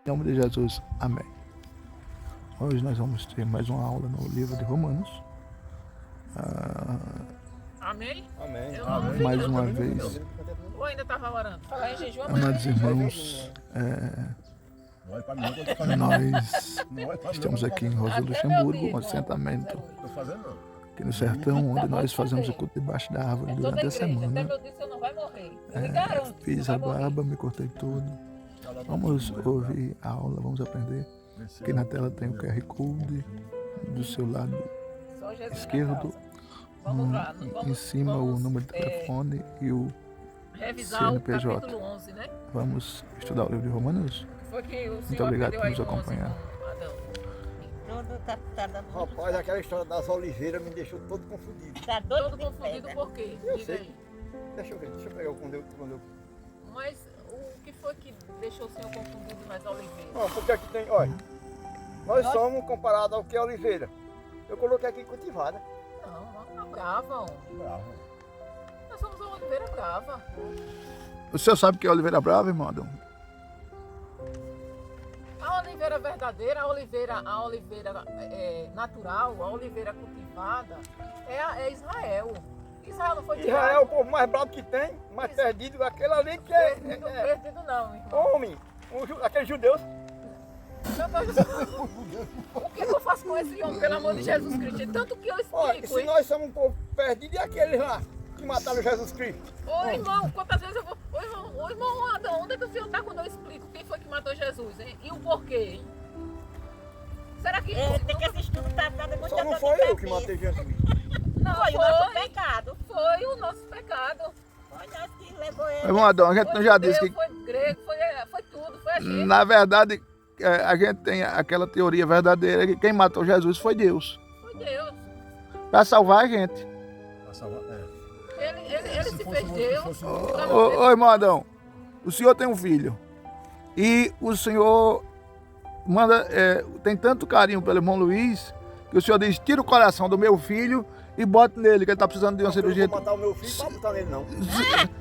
Em nome de Jesus, amém. Hoje nós vamos ter mais uma aula no livro de Romanos. Amém? Amém. Eu não vi, Mais eu uma também não vi, vez. Eu ainda estava orando. Falar em jejum, Amados irmãos, nós estamos aqui em Rosa Luxemburgo, um assentamento aqui no sertão, onde nós fazemos o culto debaixo da árvore durante a semana. Até meu disse, eu não vai morrer. Eu lhe garanto. Fiz a barba, me cortei tudo. Vamos ouvir a aula, vamos aprender. Aqui na tela tem o QR Code, do seu lado Só Jesus esquerdo, Vamos lá. em cima o número de telefone e o revisar o CNPJ. capítulo 11, né? Vamos estudar o livro de Romanos? Foi que o Muito senhor obrigado aprendeu por aí nos no 11, acompanhar. Adão. Tudo tá dando Rapaz, aquela história das oliveiras me deixou todo confundido. Tá Todo doido confundido por quê? Eu Diga sei. aí. Deixa eu ver, deixa eu pegar quando eu... Mas o que foi que deixou o senhor confundido nas oliveiras? Não, porque aqui tem, olha, nós somos comparados ao que é oliveira. Eu coloquei aqui cultivada. Não, brava. Bravo. Nós somos uma oliveira brava. O senhor sabe o que é Oliveira Brava, irmão Adão? A oliveira verdadeira, a oliveira natural, a oliveira cultivada é Israel. Israel não foi Israel é o povo mais bravo que tem, mais perdido, aquele ali que é perdido não, irmão. homem, aqueles judeus. Meu Deus do céu. O que eu faço com esse homem, pelo amor de Jesus Cristo? Tanto que eu Olha, explico, se hein? nós somos um povo perdido, e aqueles lá que mataram Jesus Cristo? Ô irmão, quantas vezes eu vou... Ô irmão Adão, onde é que o senhor está quando eu explico quem foi que matou Jesus, hein? E o porquê, hein? Será que... Tem que assistir o tá dando muita Só não dor foi de eu que cabeça. matei Jesus. Não, Foi o nosso pecado. Foi o nosso pecado. Foi nós que levou ele. Irmão Adão, a gente não já disse judeu, que, Foi grego, foi tudo, foi a gente. na verdade, a gente tem aquela teoria verdadeira que quem matou Jesus foi Deus, Foi Deus. para salvar a gente. Ele se fez Deus. Ô irmão Adão, o senhor tem um filho e o senhor tem tanto carinho pelo irmão Luiz que o senhor diz: tira o coração do meu filho e bota nele, que ele está precisando de uma Eu cirurgia. vou matar o meu filho para botar nele, não.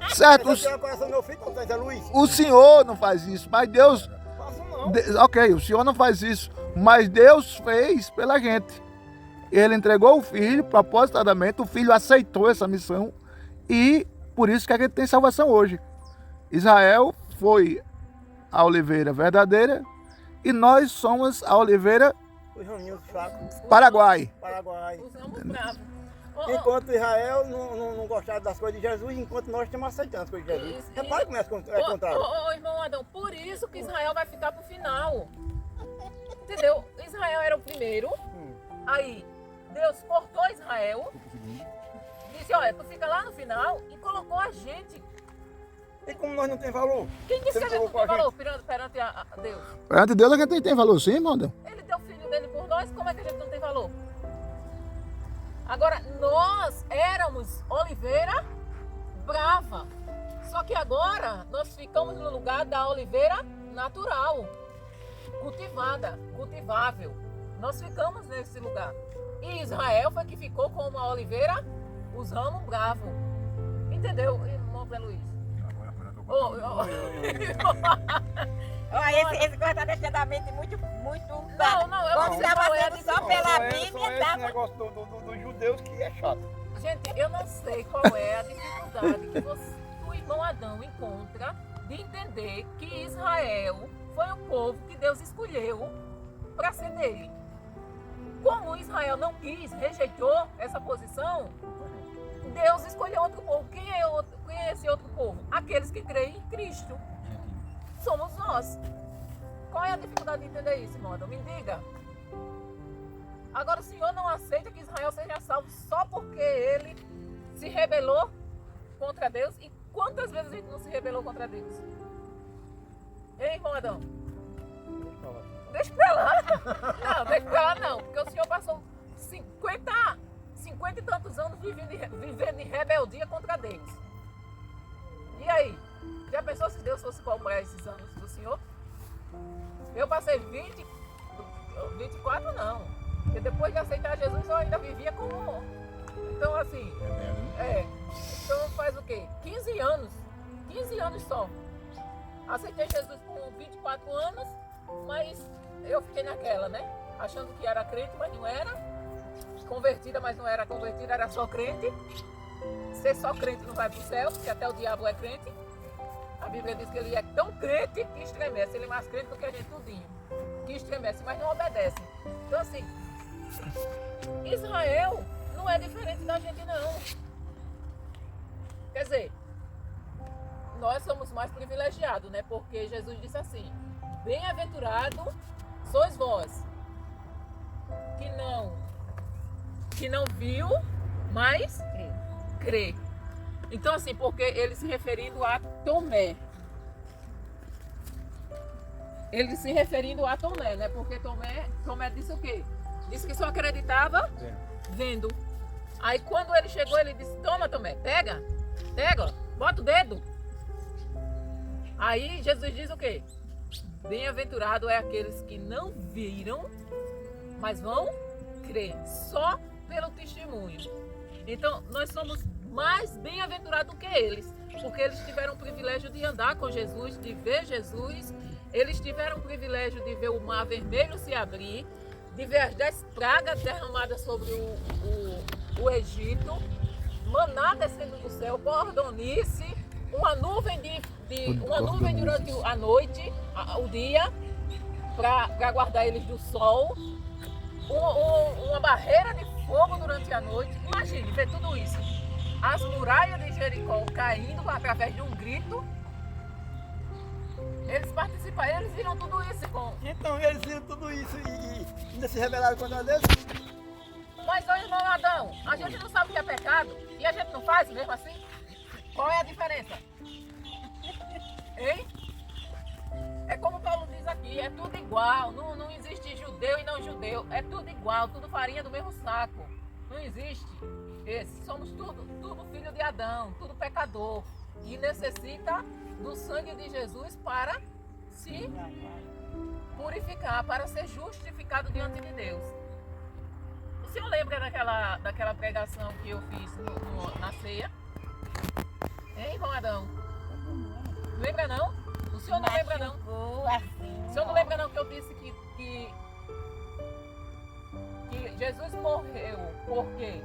Certo, Eu tirar o coração do meu filho para botar Zé Luiz. o senhor não faz isso, mas Deus. Faço não. Ok, o senhor não faz isso, mas Deus fez pela gente. Ele entregou o filho propositadamente, o filho aceitou essa missão e por isso que a gente tem salvação hoje. Israel foi a oliveira verdadeira e nós somos a oliveira Os raminhos fracos. Paraguai. Paraguai. Os ramos bravos. Enquanto Israel não gostava das coisas de Jesus, enquanto nós estamos aceitando as coisas de Jesus. Repare como é contrário. Ô, irmão Adão, por isso que Israel vai ficar pro final. Entendeu? Israel era o primeiro. Aí, Deus cortou Israel. Disse, olha, tu fica lá no final e colocou a gente. E como nós não temos valor? Quem disse Você que a gente não colocou tem a valor perante a Deus? Perante Deus a gente tem valor sim, irmão Adão. Ele deu o filho dele por nós, como é que a gente não tem valor? Agora, nós éramos oliveira brava. Só que agora nós ficamos no lugar da oliveira natural, cultivada, cultivável. Nós ficamos nesse lugar. E Israel foi que ficou com uma oliveira, os ramos bravos. Entendeu, irmão Zé Luiz? Olha, esse coisa tá deixando a mente muito. Não, eu não Como sei tava qual é a sendo só pela Bíblia, Só esse tava. negócio dos judeus que é chato. Gente, eu não sei qual é a dificuldade que o irmão Adão encontra de entender que Israel foi o povo que Deus escolheu para ser dele. Como Israel não quis, rejeitou essa posição, Deus escolheu outro povo. Quem é esse outro povo? Aqueles que creem em Cristo. Somos nós. Qual é a dificuldade de entender isso, irmão Adão? Me diga. Agora o Senhor não aceita que Israel seja salvo só porque ele se rebelou contra Deus. E quantas vezes a gente não se rebelou contra Deus? Hein, irmão Adão? Deixa pra lá. Não, deixa pra lá não. Porque o Senhor passou 50 e tantos anos vivendo em rebeldia contra Deus. E aí? Já pensou se Deus fosse cobrar esses anos do Senhor? Eu passei 24 não. Porque depois de aceitar Jesus eu ainda vivia como... Então assim... Então faz o quê? 15 anos. 15 anos só. Aceitei Jesus por 24 anos Mas eu fiquei naquela, né? Achando que era crente, mas não era. Convertida, mas não era convertida, era só crente. Ser só crente não vai para o céu, porque até o diabo é crente. A Bíblia diz que ele é tão crente que estremece. Ele é mais crente do que a gente tudinho. Que estremece, mas não obedece. Então assim, Israel não é diferente da gente não. Quer dizer, nós somos mais privilegiados, né? Porque Jesus disse assim: bem-aventurado sois vós, que não viu, mas crê. Então assim, porque ele se referindo a Tomé. Ele se referindo a Tomé, né? Porque Tomé disse o quê? Disse que só acreditava vendo. Aí quando ele chegou, ele disse: toma, Tomé, pega, bota o dedo. Aí Jesus diz o quê? Bem-aventurado é aqueles que não viram, mas vão crer, só pelo testemunho. Então nós somos mais bem-aventurados do que eles, porque eles tiveram o privilégio de andar com Jesus, de ver Jesus. Eles tiveram o privilégio de ver o mar vermelho se abrir, de ver as 10 pragas derramadas sobre o Egito, maná descendo do céu, cordonice, uma nuvem durante a noite, o dia, para guardar eles do sol, uma barreira de fogo durante a noite. Imagine ver tudo isso. As muralhas de Jericó caindo através de um grito. Eles participaram, eles viram tudo isso. Então eles viram tudo isso e ainda se rebelaram contra Deus. Mas, ô irmão Adão, a gente não sabe o que é pecado e a gente não faz mesmo assim? Qual é a diferença? Hein? É como Paulo diz aqui, é tudo igual, não existe judeu e não judeu, é tudo igual, tudo farinha do mesmo saco. Não existe esse, somos tudo filho de Adão, tudo pecador e necessita do sangue de Jesus para se purificar, para ser justificado diante de Deus. O senhor lembra daquela pregação que eu fiz na ceia? Hein, irmão Adão? Lembra não? O senhor não lembra não? O senhor não lembra não que eu disse que Jesus morreu porque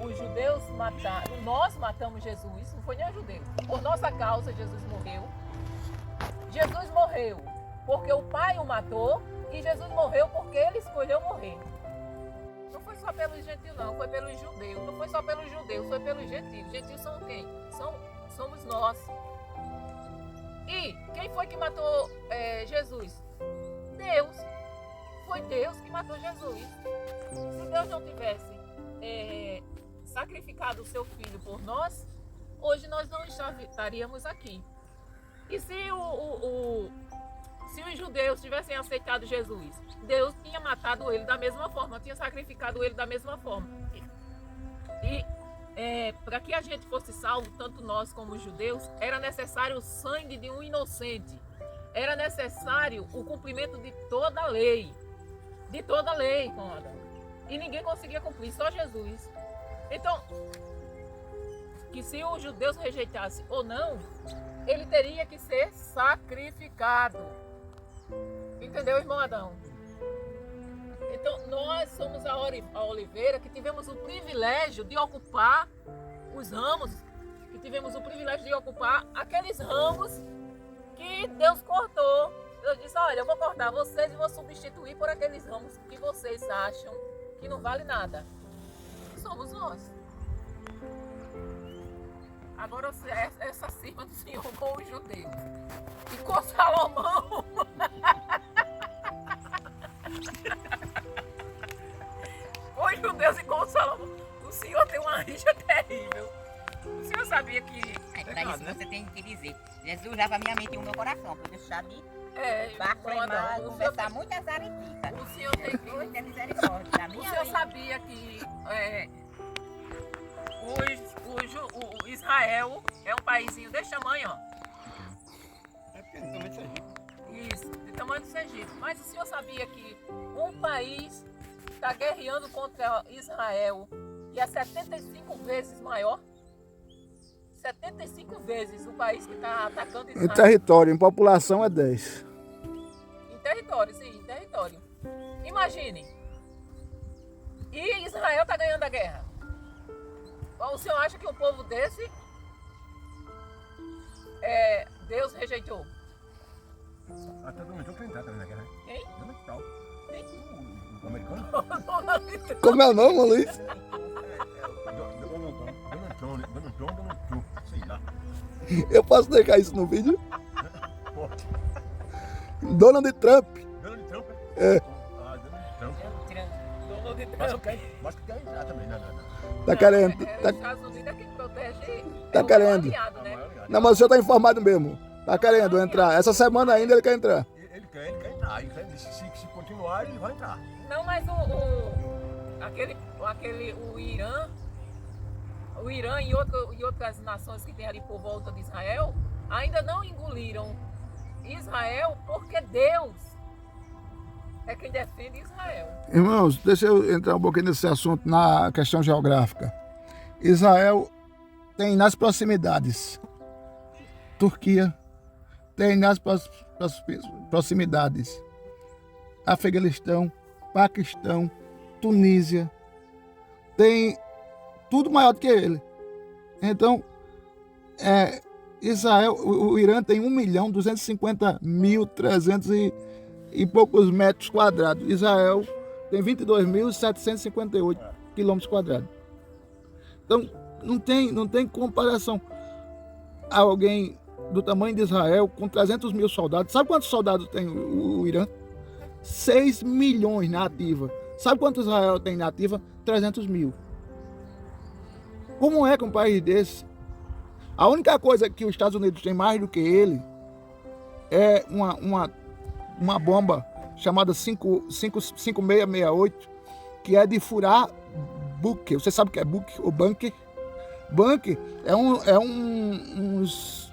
os judeus mataram, nós matamos Jesus, não foi nem os judeus. Por nossa causa Jesus morreu. Jesus morreu porque o Pai o matou e Jesus morreu porque ele escolheu morrer. Não foi só pelos gentios não, foi pelos judeus. Não foi só pelos judeus, foi pelos gentios. Gentios são quem? Somos nós. E quem foi que matou Jesus? Deus. Foi Deus que matou Jesus. Se Deus não tivesse sacrificado o seu filho por nós, hoje nós não estaríamos aqui. E se os judeus tivessem aceitado Jesus, Deus tinha matado ele da mesma forma, tinha sacrificado ele da mesma forma. E para que a gente fosse salvo, tanto nós como os judeus, era necessário o sangue de um inocente. Era necessário o cumprimento de toda a lei. De toda a lei, Conrado. E ninguém conseguia cumprir, só Jesus. Então, que se os judeus rejeitassem ou não, ele teria que ser sacrificado. Entendeu, irmão Adão? Então, nós somos a oliveira que tivemos o privilégio de ocupar os ramos, que tivemos o privilégio de ocupar aqueles ramos que Deus cortou. Deus disse: olha, eu vou cortar vocês e vou substituir por aqueles ramos que vocês acham que não vale nada. Somos nós. Agora essa cima do Senhor com os judeus e com Salomão. Com os judeus e com Salomão. O Senhor tem uma rixa terrível. O Senhor sabia que... Para isso você tem que dizer: Jesus leva a minha mente e o meu coração, para deixar de Adão, conversar muitas areticas. O Senhor tem que... Deus tem misericórdia da minha O senhor vida. sabia que o Israel é um paísinho desse tamanho, ó. É porque também é Sergipe. Isso, de tamanho do Sergipe. Mas o senhor sabia que um país está guerreando contra Israel e é 75 vezes maior? 75 vezes o país que está atacando Em Israel. território, em população é 10. território, sim, território. Imagine. E Israel está ganhando a guerra. O senhor acha que um povo desse Deus rejeitou? Até Donald Trump entrar também na guerra. Quem? Donald Trump. Quem? O americano? Como é o nome, Luiz? Donald Trump, sei lá. Eu posso deixar isso no vídeo? Pode. Donald Trump. Donald Trump? É. Ah, Donald Trump. Donald Trump. Mas que quer entrar também, não. Tá querendo. Os Tá, Estados Unidos é quem protege. Tá é o querendo. aliado, né? não, mas o senhor tá informado mesmo. Tá querendo entrar. Essa semana ainda ele quer entrar. Ele quer entrar. Ele quer, se continuar, ele vai entrar. Não, mas o Irã e outras nações que tem ali por volta de Israel ainda não engoliram Israel porque Deus é quem defende Israel. Irmãos, deixa eu entrar um pouquinho nesse assunto na questão geográfica. Israel tem nas proximidades Turquia, tem nas proximidades Afeganistão, Paquistão, Tunísia, tem tudo maior do que ele. Então, Israel, o Irã tem 1.250.300 e poucos metros quadrados. Israel tem 22.758 quilômetros quadrados. Então, não tem comparação. Alguém do tamanho de Israel com 300 mil soldados. Sabe quantos soldados tem o Irã? 6 milhões na ativa. Sabe quanto Israel tem na ativa? 300 mil. Como é que um país desse? A única coisa que os Estados Unidos tem mais do que ele é uma bomba chamada 5668, que é de furar bunker. Você sabe o que é bunker? O bunker? Bunker é uns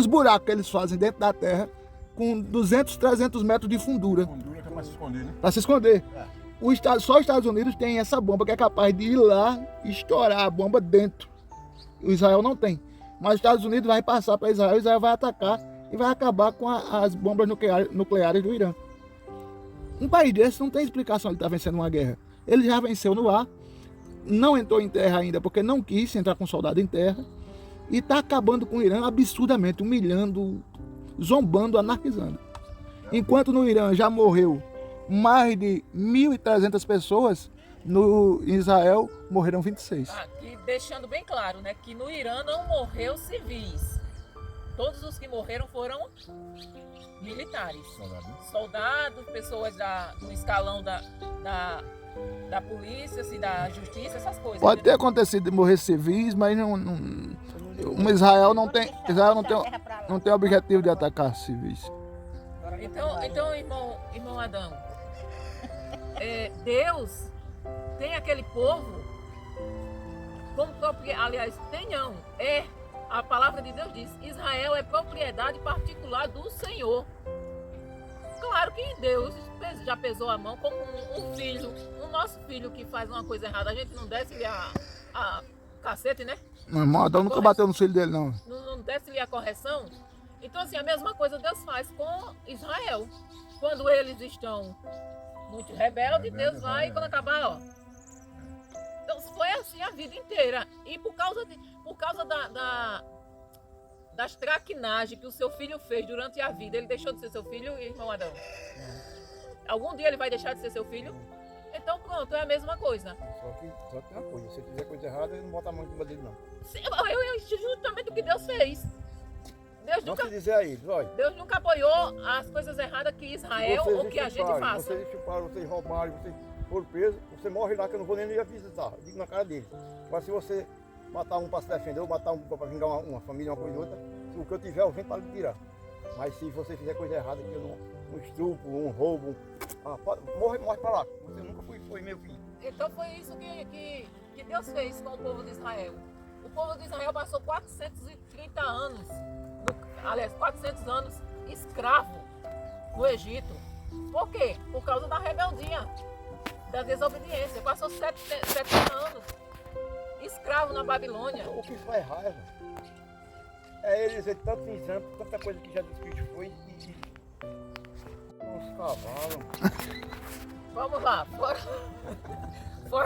buracos que eles fazem dentro da terra com 200, 300 metros de fundura. Fundura é para se esconder, né? Para se esconder. Só os Estados Unidos tem essa bomba que é capaz de ir lá e estourar a bomba dentro. O Israel não tem. Mas os Estados Unidos vai passar para Israel, Israel vai atacar e vai acabar com as bombas nucleares do Irã. Um país desse não tem explicação de estar vencendo uma guerra. Ele já venceu no ar, não entrou em terra ainda porque não quis entrar com soldado em terra e está acabando com o Irã absurdamente, humilhando, zombando, anarquizando. Enquanto no Irã já morreu mais de 1.300 pessoas, no Israel morreram 26. E deixando bem claro, né, que no Irã não morreu civis. Todos os que morreram foram militares. Soldados, pessoas do escalão da polícia, assim, da justiça, essas coisas. Pode ter acontecido de morrer civis, mas Israel não tem o objetivo de atacar civis. Então irmão Adão, Deus tem aquele povo como propriedade, aliás, a palavra de Deus diz, Israel é propriedade particular do Senhor. Claro que Deus já pesou a mão como um filho, o nosso filho que faz uma coisa errada, a gente não desce-lhe a cacete, né? Meu irmão Adão nunca bateu no filho dele, não. Não desce-lhe a correção. Então, assim, a mesma coisa Deus faz com Israel. Quando eles estão muito rebeldes, Deus vai e quando acabar, ó. Então, foi assim a vida inteira. E por causa das traquinagens que o seu filho fez durante a vida, ele deixou de ser seu filho, irmão Adão? Algum dia ele vai deixar de ser seu filho? Então, pronto, é a mesma coisa. Só que tem uma coisa, se ele fizer coisa errada, ele não bota a mão em cima dele, não. Eu justamente o que Deus fez. Não se dizer a eles, olha. Deus nunca apoiou as coisas erradas que Israel ou que a gente faça. Vocês chuparam, vocês roubaram, vocês foram presos, você morre lá que eu não vou nem ir visitar, eu digo na cara deles. Mas se você matar um para se defender, ou matar um para vingar uma família, uma coisa ou outra, o que eu tiver, eu venho para lhe tirar. Mas se você fizer coisa errada, que eu não, um estupro, um roubo, morre para lá. Você nunca foi meu filho. Então foi isso que Deus fez com o povo de Israel. O povo de Israel passou 430 anos, 400 anos escravo no Egito. Por quê? Por causa da rebeldia, da desobediência. Passou 70 anos escravo na Babilônia. O que faz raiva é eles ver tanto exame, tanta coisa que Jesus Cristo foi e cavalo. Vamos lá, fora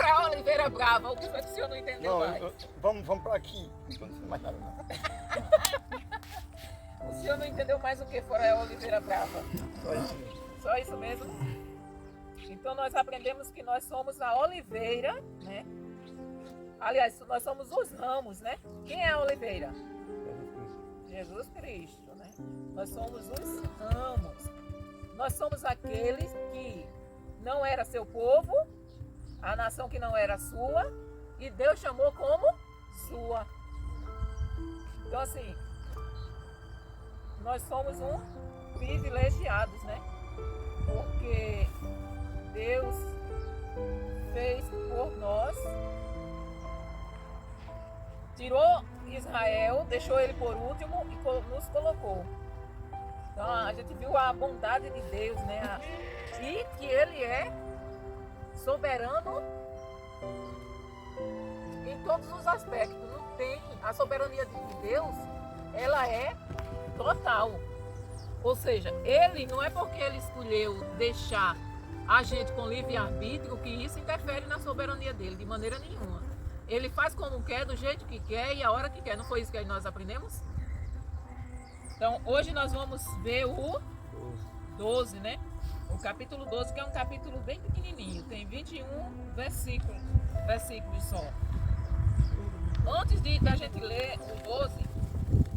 a Oliveira Brava, o que foi que o senhor não entendeu Não, mais? vamos pra aqui. Não sei mais nada, não. O senhor não entendeu mais o que fora a Oliveira Brava? Só isso mesmo. Só isso mesmo? Então nós aprendemos que nós somos a oliveira, né? Aliás, nós somos os ramos, né? Quem é a oliveira? Jesus Cristo, né? Nós somos os ramos. Nós somos aqueles que não era seu povo, a nação que não era sua, e Deus chamou como sua. Então assim, nós somos privilegiados, né? Porque Deus fez por nós, tirou Israel, deixou ele por último e nos colocou. Então a gente viu a bondade de Deus, né? E que ele é soberano em todos os aspectos. Não tem a soberania de Deus, ela é total. Ou seja, ele não é porque ele escolheu deixar a gente com livre-arbítrio que isso interfere na soberania dele, de maneira nenhuma. Ele faz como quer, do jeito que quer e a hora que quer. Não foi isso que nós aprendemos? Então, hoje nós vamos ver o 12, né? O capítulo 12, que é um capítulo bem pequenininho. Tem 21 versículos só. Antes da gente ler o 12,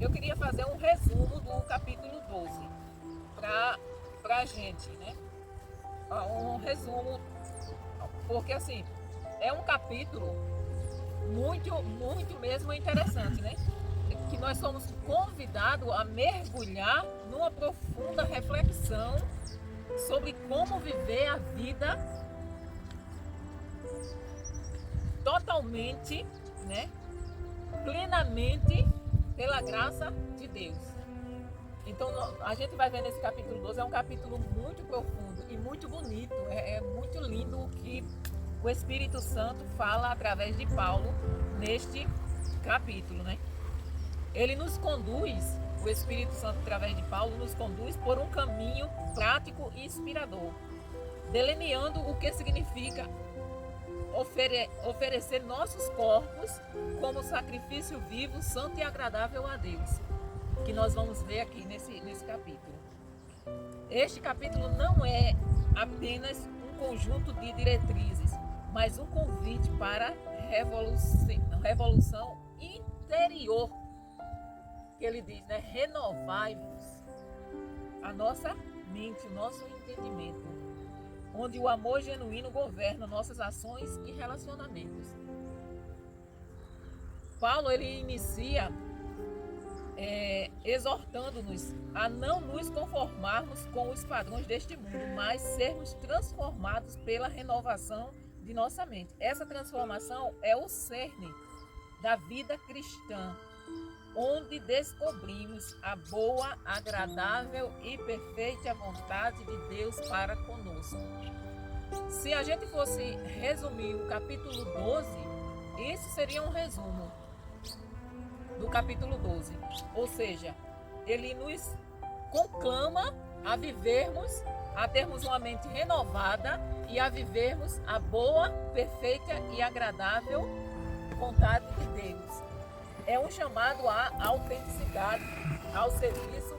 eu queria fazer um resumo do capítulo 12 pra gente, né? Um resumo, porque assim, é um capítulo muito mesmo interessante, né? Que nós somos convidados a mergulhar numa profunda reflexão sobre como viver a vida totalmente, né? Plenamente pela graça de Deus. Então a gente vai ver nesse capítulo 12, é um capítulo muito profundo e muito bonito, é muito lindo o que o Espírito Santo fala através de Paulo neste capítulo, né? Ele nos conduz, o Espírito Santo através de Paulo nos conduz por um caminho prático e inspirador, delineando o que significa oferecer nossos corpos como sacrifício vivo, santo e agradável a Deus, que nós vamos ver aqui nesse capítulo. Este capítulo não é apenas um conjunto de diretrizes, mas um convite para revolução interior, que ele diz, né? Renovai-vos a nossa mente, o nosso entendimento, onde o amor genuíno governa nossas ações e relacionamentos. Paulo, ele inicia exortando-nos a não nos conformarmos com os padrões deste mundo, mas sermos transformados pela renovação de nossa mente. Essa transformação é o cerne da vida cristã, onde descobrimos a boa, agradável e perfeita vontade de Deus para conosco. Se a gente fosse resumir o capítulo 12, isso seria um resumo do capítulo 12. Ou seja, ele nos conclama a vivermos, a termos uma mente renovada e a vivermos a boa, perfeita e agradável vontade de Deus. É um chamado à autenticidade, ao serviço,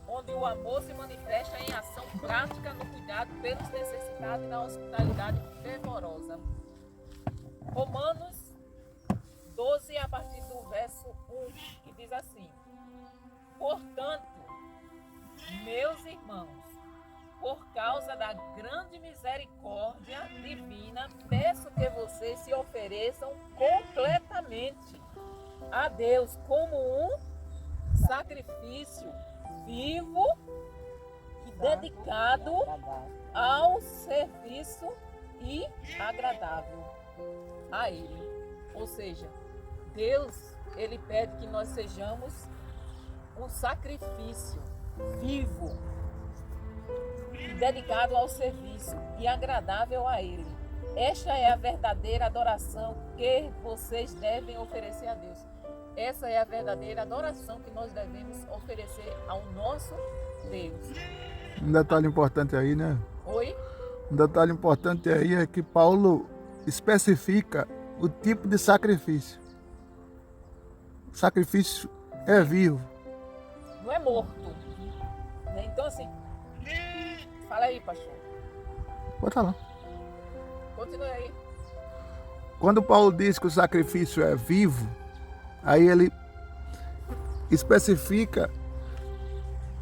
onde o amor se manifesta em ação prática no cuidado pelos necessitados e na hospitalidade fervorosa. Romanos 12, a partir do verso 1, que diz assim: portanto, meus irmãos, por causa da grande misericórdia divina, peço que vocês se ofereçam completamente a Deus como um sacrifício vivo e dedicado ao serviço e agradável a Ele. Ou seja, Deus, Ele pede que nós sejamos um sacrifício vivo e dedicado ao serviço e agradável a Ele. Esta é a verdadeira adoração que vocês devem oferecer a Deus. Essa é a verdadeira adoração que nós devemos oferecer ao nosso Deus. Um detalhe importante aí, né? Oi? Um detalhe importante aí é que Paulo especifica o tipo de sacrifício. O sacrifício é vivo. Não é morto. Né? Então, assim, fala aí, pastor. Pode falar. Continue aí. Quando Paulo diz que o sacrifício é vivo, aí ele especifica,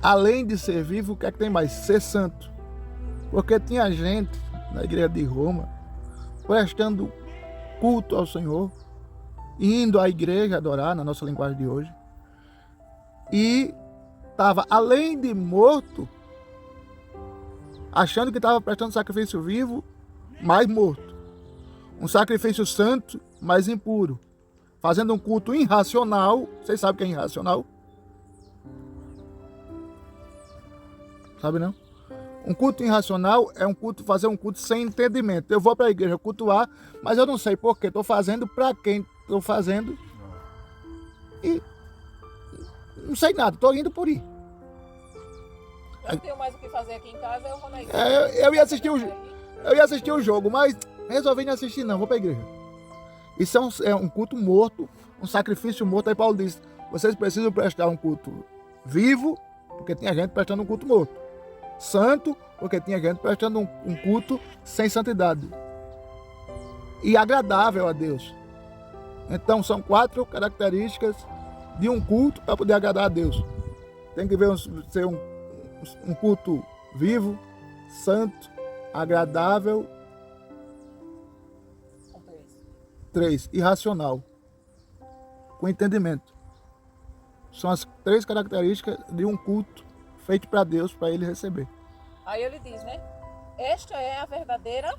além de ser vivo, o que é que tem mais? Ser santo. Porque tinha gente na igreja de Roma prestando culto ao Senhor, indo à igreja adorar, na nossa linguagem de hoje, e estava, além de morto, achando que estava prestando sacrifício vivo, mas morto. Um sacrifício santo, mas impuro. Fazendo um culto irracional. Vocês sabem o que é irracional? Sabe não? Um culto irracional é um culto, fazer um culto sem entendimento. Eu vou para a igreja cultuar, mas eu não sei por quê. Estou fazendo, para quem estou fazendo. E não sei nada, estou indo por ir. Eu não tenho mais o que fazer aqui em casa, eu vou na igreja. Eu ia assistir o jogo, mas resolvi não assistir não, vou para a igreja. Isso é um culto morto, um sacrifício morto. Aí Paulo diz, vocês precisam prestar um culto vivo, porque tinha gente prestando um culto morto. Santo, porque tinha gente prestando um culto sem santidade. E agradável a Deus. Então são 4 características de um culto para poder agradar a Deus. Tem que ser um culto vivo, santo, agradável. 3, irracional, com entendimento. São as 3 características de um culto feito para Deus, para ele receber. Aí ele diz, né? Esta é a verdadeira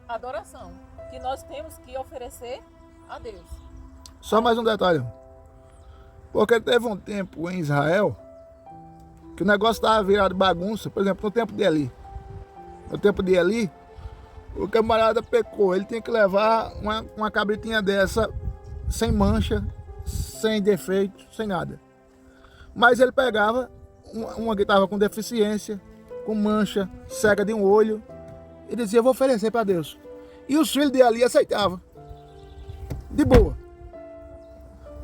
adoração que nós temos que oferecer a Deus. Só mais um detalhe. Porque teve um tempo em Israel que o negócio estava virado bagunça. Por exemplo, no tempo de Eli. No tempo de Eli, o camarada pecou. Ele tinha que levar uma cabritinha dessa, sem mancha, sem defeito, sem nada. Mas ele pegava uma que estava com deficiência, com mancha, cega de um olho, e dizia, eu vou oferecer para Deus. E os filhos de Eli aceitavam. De boa.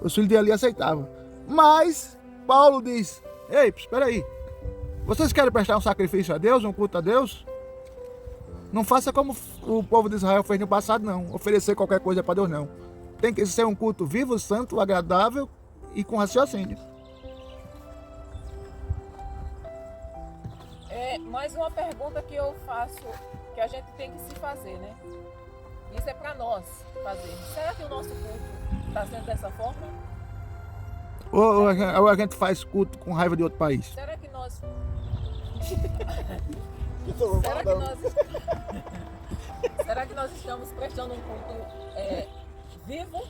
Os filhos de Eli aceitavam. Mas Paulo diz, ei, espera aí. Vocês querem prestar um sacrifício a Deus, um culto a Deus? Não faça como o povo de Israel fez no passado, não. Oferecer qualquer coisa para Deus, não. Tem que ser um culto vivo, santo, agradável e com raciocínio. Mais uma pergunta que eu faço, que a gente tem que se fazer, né? Isso é para nós fazer. Será que o nosso culto está sendo dessa forma? Ou a gente faz culto com raiva de outro país? Será que nós... Será que nós estamos prestando um culto vivo?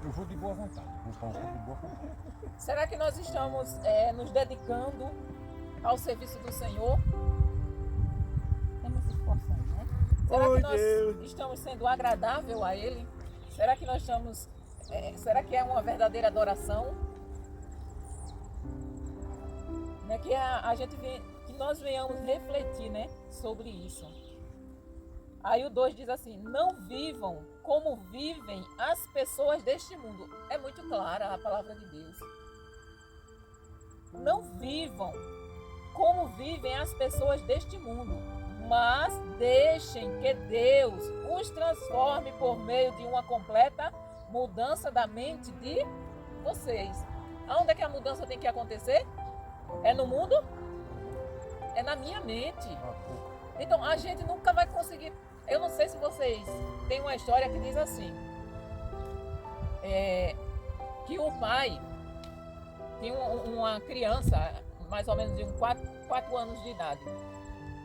Eu vou de boa vontade. Vou para um culto de boa vontade. Será que nós estamos nos dedicando ao serviço do Senhor? Estamos se esforçando, né? Será que nós estamos sendo agradável a Ele? Será que nós estamos... será que é uma verdadeira adoração? Né? Que nós venhamos refletir, né, sobre isso. Aí o 2 diz assim, não vivam como vivem as pessoas deste mundo. É muito clara a palavra de Deus. Não vivam como vivem as pessoas deste mundo, mas deixem que Deus os transforme por meio de uma completa mudança da mente de vocês. Aonde é que a mudança tem que acontecer? É no mundo? É na minha mente. Então a gente nunca vai conseguir. Eu não sei se vocês têm uma história que diz assim, que o pai tinha uma criança, mais ou menos de 4 anos de idade.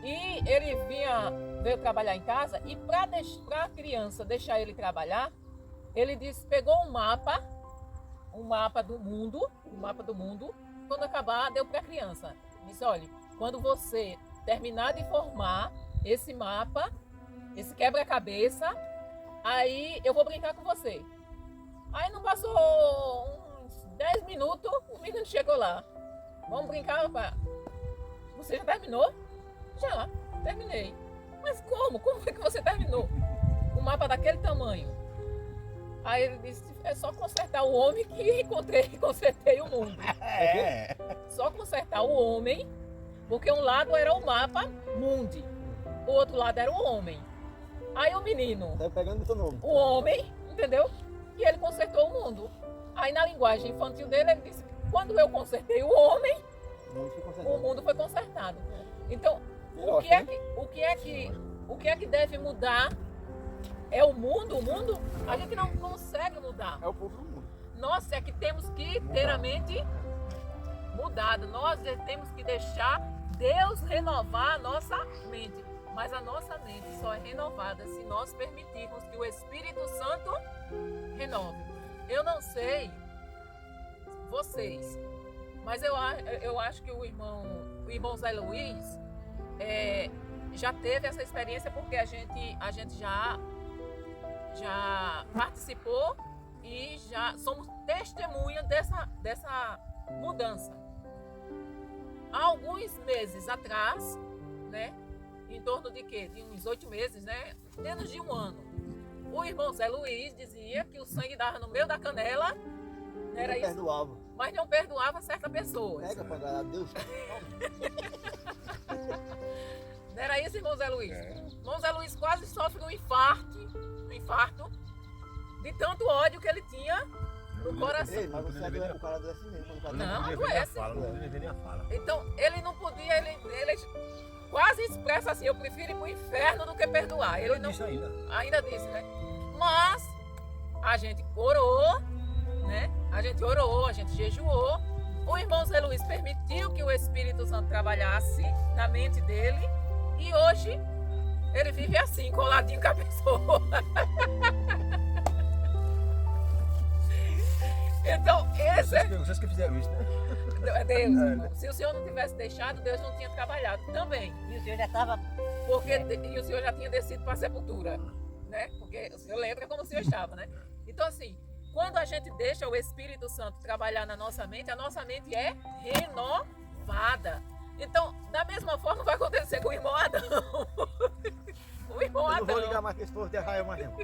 E ele veio trabalhar em casa e para a criança deixar ele trabalhar, ele pegou um mapa do mundo, quando acabar deu para a criança. Disse, olha, quando você terminar de formar esse mapa, esse quebra-cabeça, aí eu vou brincar com você. Aí não passou 10 minutos, o menino chegou lá. Vamos brincar, papai? Você já terminou? Já, terminei. Mas como? Como foi que você terminou? O mapa daquele tamanho. Aí ele disse, é só consertar o homem que consertei o mundo. É. Só consertar o homem, porque um lado era o mapa mundi, o outro lado era o homem. Aí o menino, Tá pegando o seu nome. o homem, entendeu? E ele consertou o mundo. Aí na linguagem infantil dele, ele disse, quando eu consertei o homem, Não fica o consertando. mundo foi consertado. Então, Eu o que acho, é que deve mudar é o mundo. O mundo, a gente não consegue mudar. É o povo do mundo. Nós é que temos que ter a mente mudada. Nós temos que deixar Deus renovar a nossa mente. Mas a nossa mente só é renovada se nós permitirmos que o Espírito Santo renove. Eu não sei vocês, mas eu acho que o irmão Zé Luiz já teve essa experiência, porque a gente já participou e já somos testemunha dessa mudança. Há alguns meses atrás, né, em torno de quê? De uns 8 meses, né? Menos de um ano. O irmão Zé Luiz dizia que o sangue dava no meio da canela, não era Não isso? perdoava. Mas não perdoava certas pessoas. Pega pra agradar a Deus. Não era isso, irmão Zé Luiz? É. Irmão Zé Luiz quase sofre um infarto de tanto ódio que ele tinha no coração. Ei, mas você é o cara desse mesmo. Quando o cara Não, podia não ver é nem a assim. fala, não podia ver nem a fala. Então, ele não podia, ele quase expressa assim, eu prefiro ir pro inferno do que perdoar. Ele não disse ainda. ainda disse, né? Mas a gente orou, né? A gente orou, a gente jejuou. O irmão Zé Luiz permitiu que o Espírito Santo trabalhasse na mente dele e hoje ele vive assim, coladinho com a pessoa. Então, esse é Vocês que fizeram isso, né? Deus. Irmão. Se o Senhor não tivesse deixado, Deus não tinha trabalhado também. E o senhor já estava... E o Senhor já tinha descido para a sepultura, né? Porque o Senhor lembra como o Senhor estava, né? Então, assim, quando a gente deixa o Espírito Santo trabalhar na nossa mente, a nossa mente é renovada. Então, da mesma forma vai acontecer com o irmão Adão. O irmão Eu não vou ligar Adão, mais que esse povo de Israel mais não.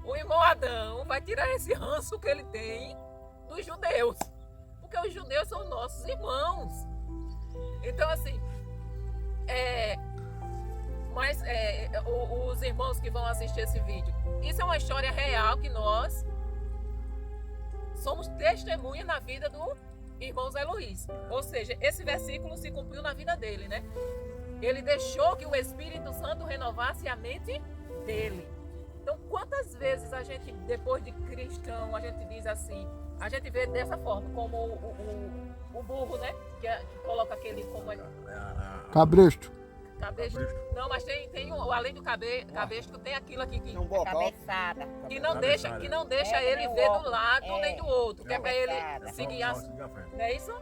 o irmão Adão vai tirar esse ranço que ele tem dos judeus. Porque os judeus são nossos irmãos. Então, assim, os irmãos que vão assistir esse vídeo, isso é uma história real que nós somos testemunha na vida do irmão Zé Luiz. Ou seja, esse versículo se cumpriu na vida dele, né? Ele deixou que o Espírito Santo renovasse a mente dele. Então, quantas vezes a gente, depois de cristão, a gente diz assim, a gente vê dessa forma, como o burro, né? Que coloca aquele, como é? Cabresto. Cabresto. Não, mas tem além do cabresto, tem aquilo aqui que Tem um bocal. Cabeçada. não deixa ele ver do lado nem do outro, que é pra ele Cabeçada. se guiar, não é isso?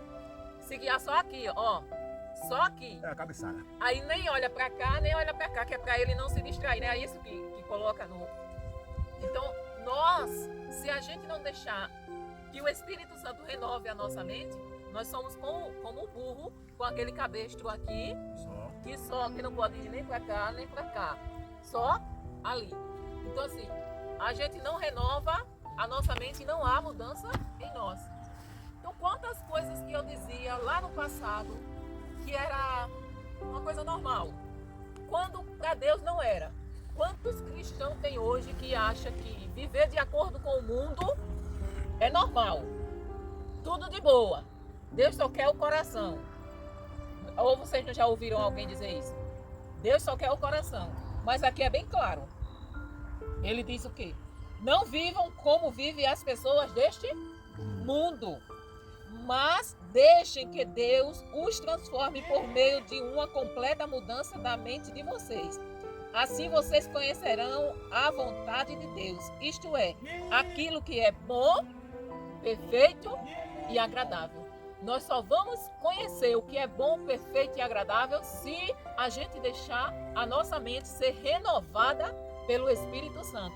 Se guiar só aqui, ó. Só aqui. É a cabeçada. Aí nem olha pra cá, nem olha pra cá, que é pra ele não se distrair, né? É isso que coloca no... Então, nós, se a gente não deixar que o Espírito Santo renove a nossa mente, nós somos como o burro, com aquele cabestro aqui, que não pode ir nem pra cá, nem pra cá. Só ali. Então, assim, a gente não renova a nossa mente e não há mudança em nós. Então, quantas coisas que eu dizia lá no passado que era uma coisa normal, quando para Deus não era. Quantos cristãos tem hoje que acham que viver de acordo com o mundo é normal? Tudo de boa. Deus só quer o coração. Ou vocês já ouviram alguém dizer isso? Deus só quer o coração. Mas aqui é bem claro. Ele diz o quê? Não vivam como vivem as pessoas deste mundo, mas deixem que Deus os transforme por meio de uma completa mudança da mente de vocês. Assim vocês conhecerão a vontade de Deus, isto é, aquilo que é bom, perfeito e agradável. Nós só vamos conhecer o que é bom, perfeito e agradável se a gente deixar a nossa mente ser renovada pelo Espírito Santo.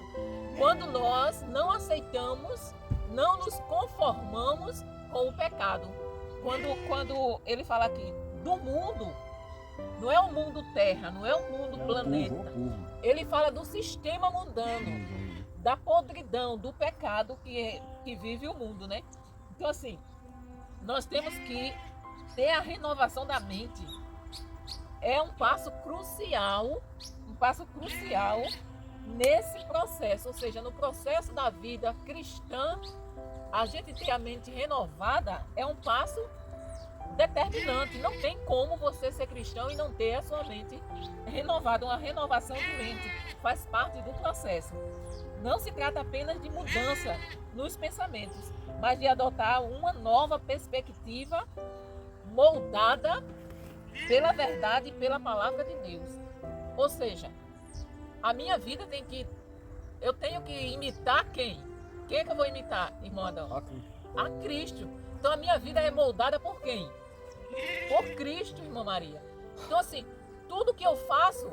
Quando nós não aceitamos, não nos conformamos com o pecado. Quando ele fala aqui do mundo, não é o mundo terra, não é o mundo planeta. Ele fala do sistema mundano, da podridão, do pecado que vive o mundo, né? Então, assim, nós temos que ter a renovação da mente. É um passo crucial nesse processo, ou seja, no processo da vida cristã, a gente ter a mente renovada é um passo determinante. Não tem como você ser cristão e não ter a sua mente renovada, uma renovação de mente. Faz parte do processo. Não se trata apenas de mudança nos pensamentos, mas de adotar uma nova perspectiva moldada pela verdade e pela palavra de Deus. Ou seja, a minha vida eu tenho que imitar quem? Quem é que eu vou imitar, irmão Adão? A Cristo. Então a minha vida é moldada por quem? Por Cristo, irmã Maria. Então assim, tudo que eu faço,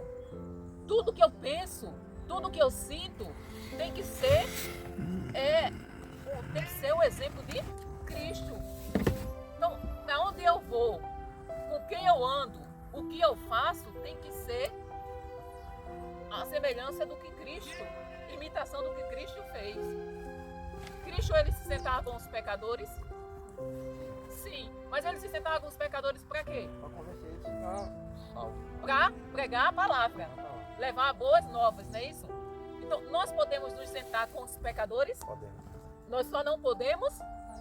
tudo que eu penso, tudo que eu sinto, tem que ser o exemplo de Cristo. Então, para onde eu vou, com quem eu ando, o que eu faço, tem que ser a semelhança do que Cristo, imitação do que Cristo fez. Cristo, ele se sentava com os pecadores? Sim, mas ele se sentava com os pecadores para quê? Para convencer eles a ficar salvos. Para pregar a palavra, levar boas novas, não é isso? Então, nós podemos nos sentar com os pecadores? Podemos. Nós só não podemos?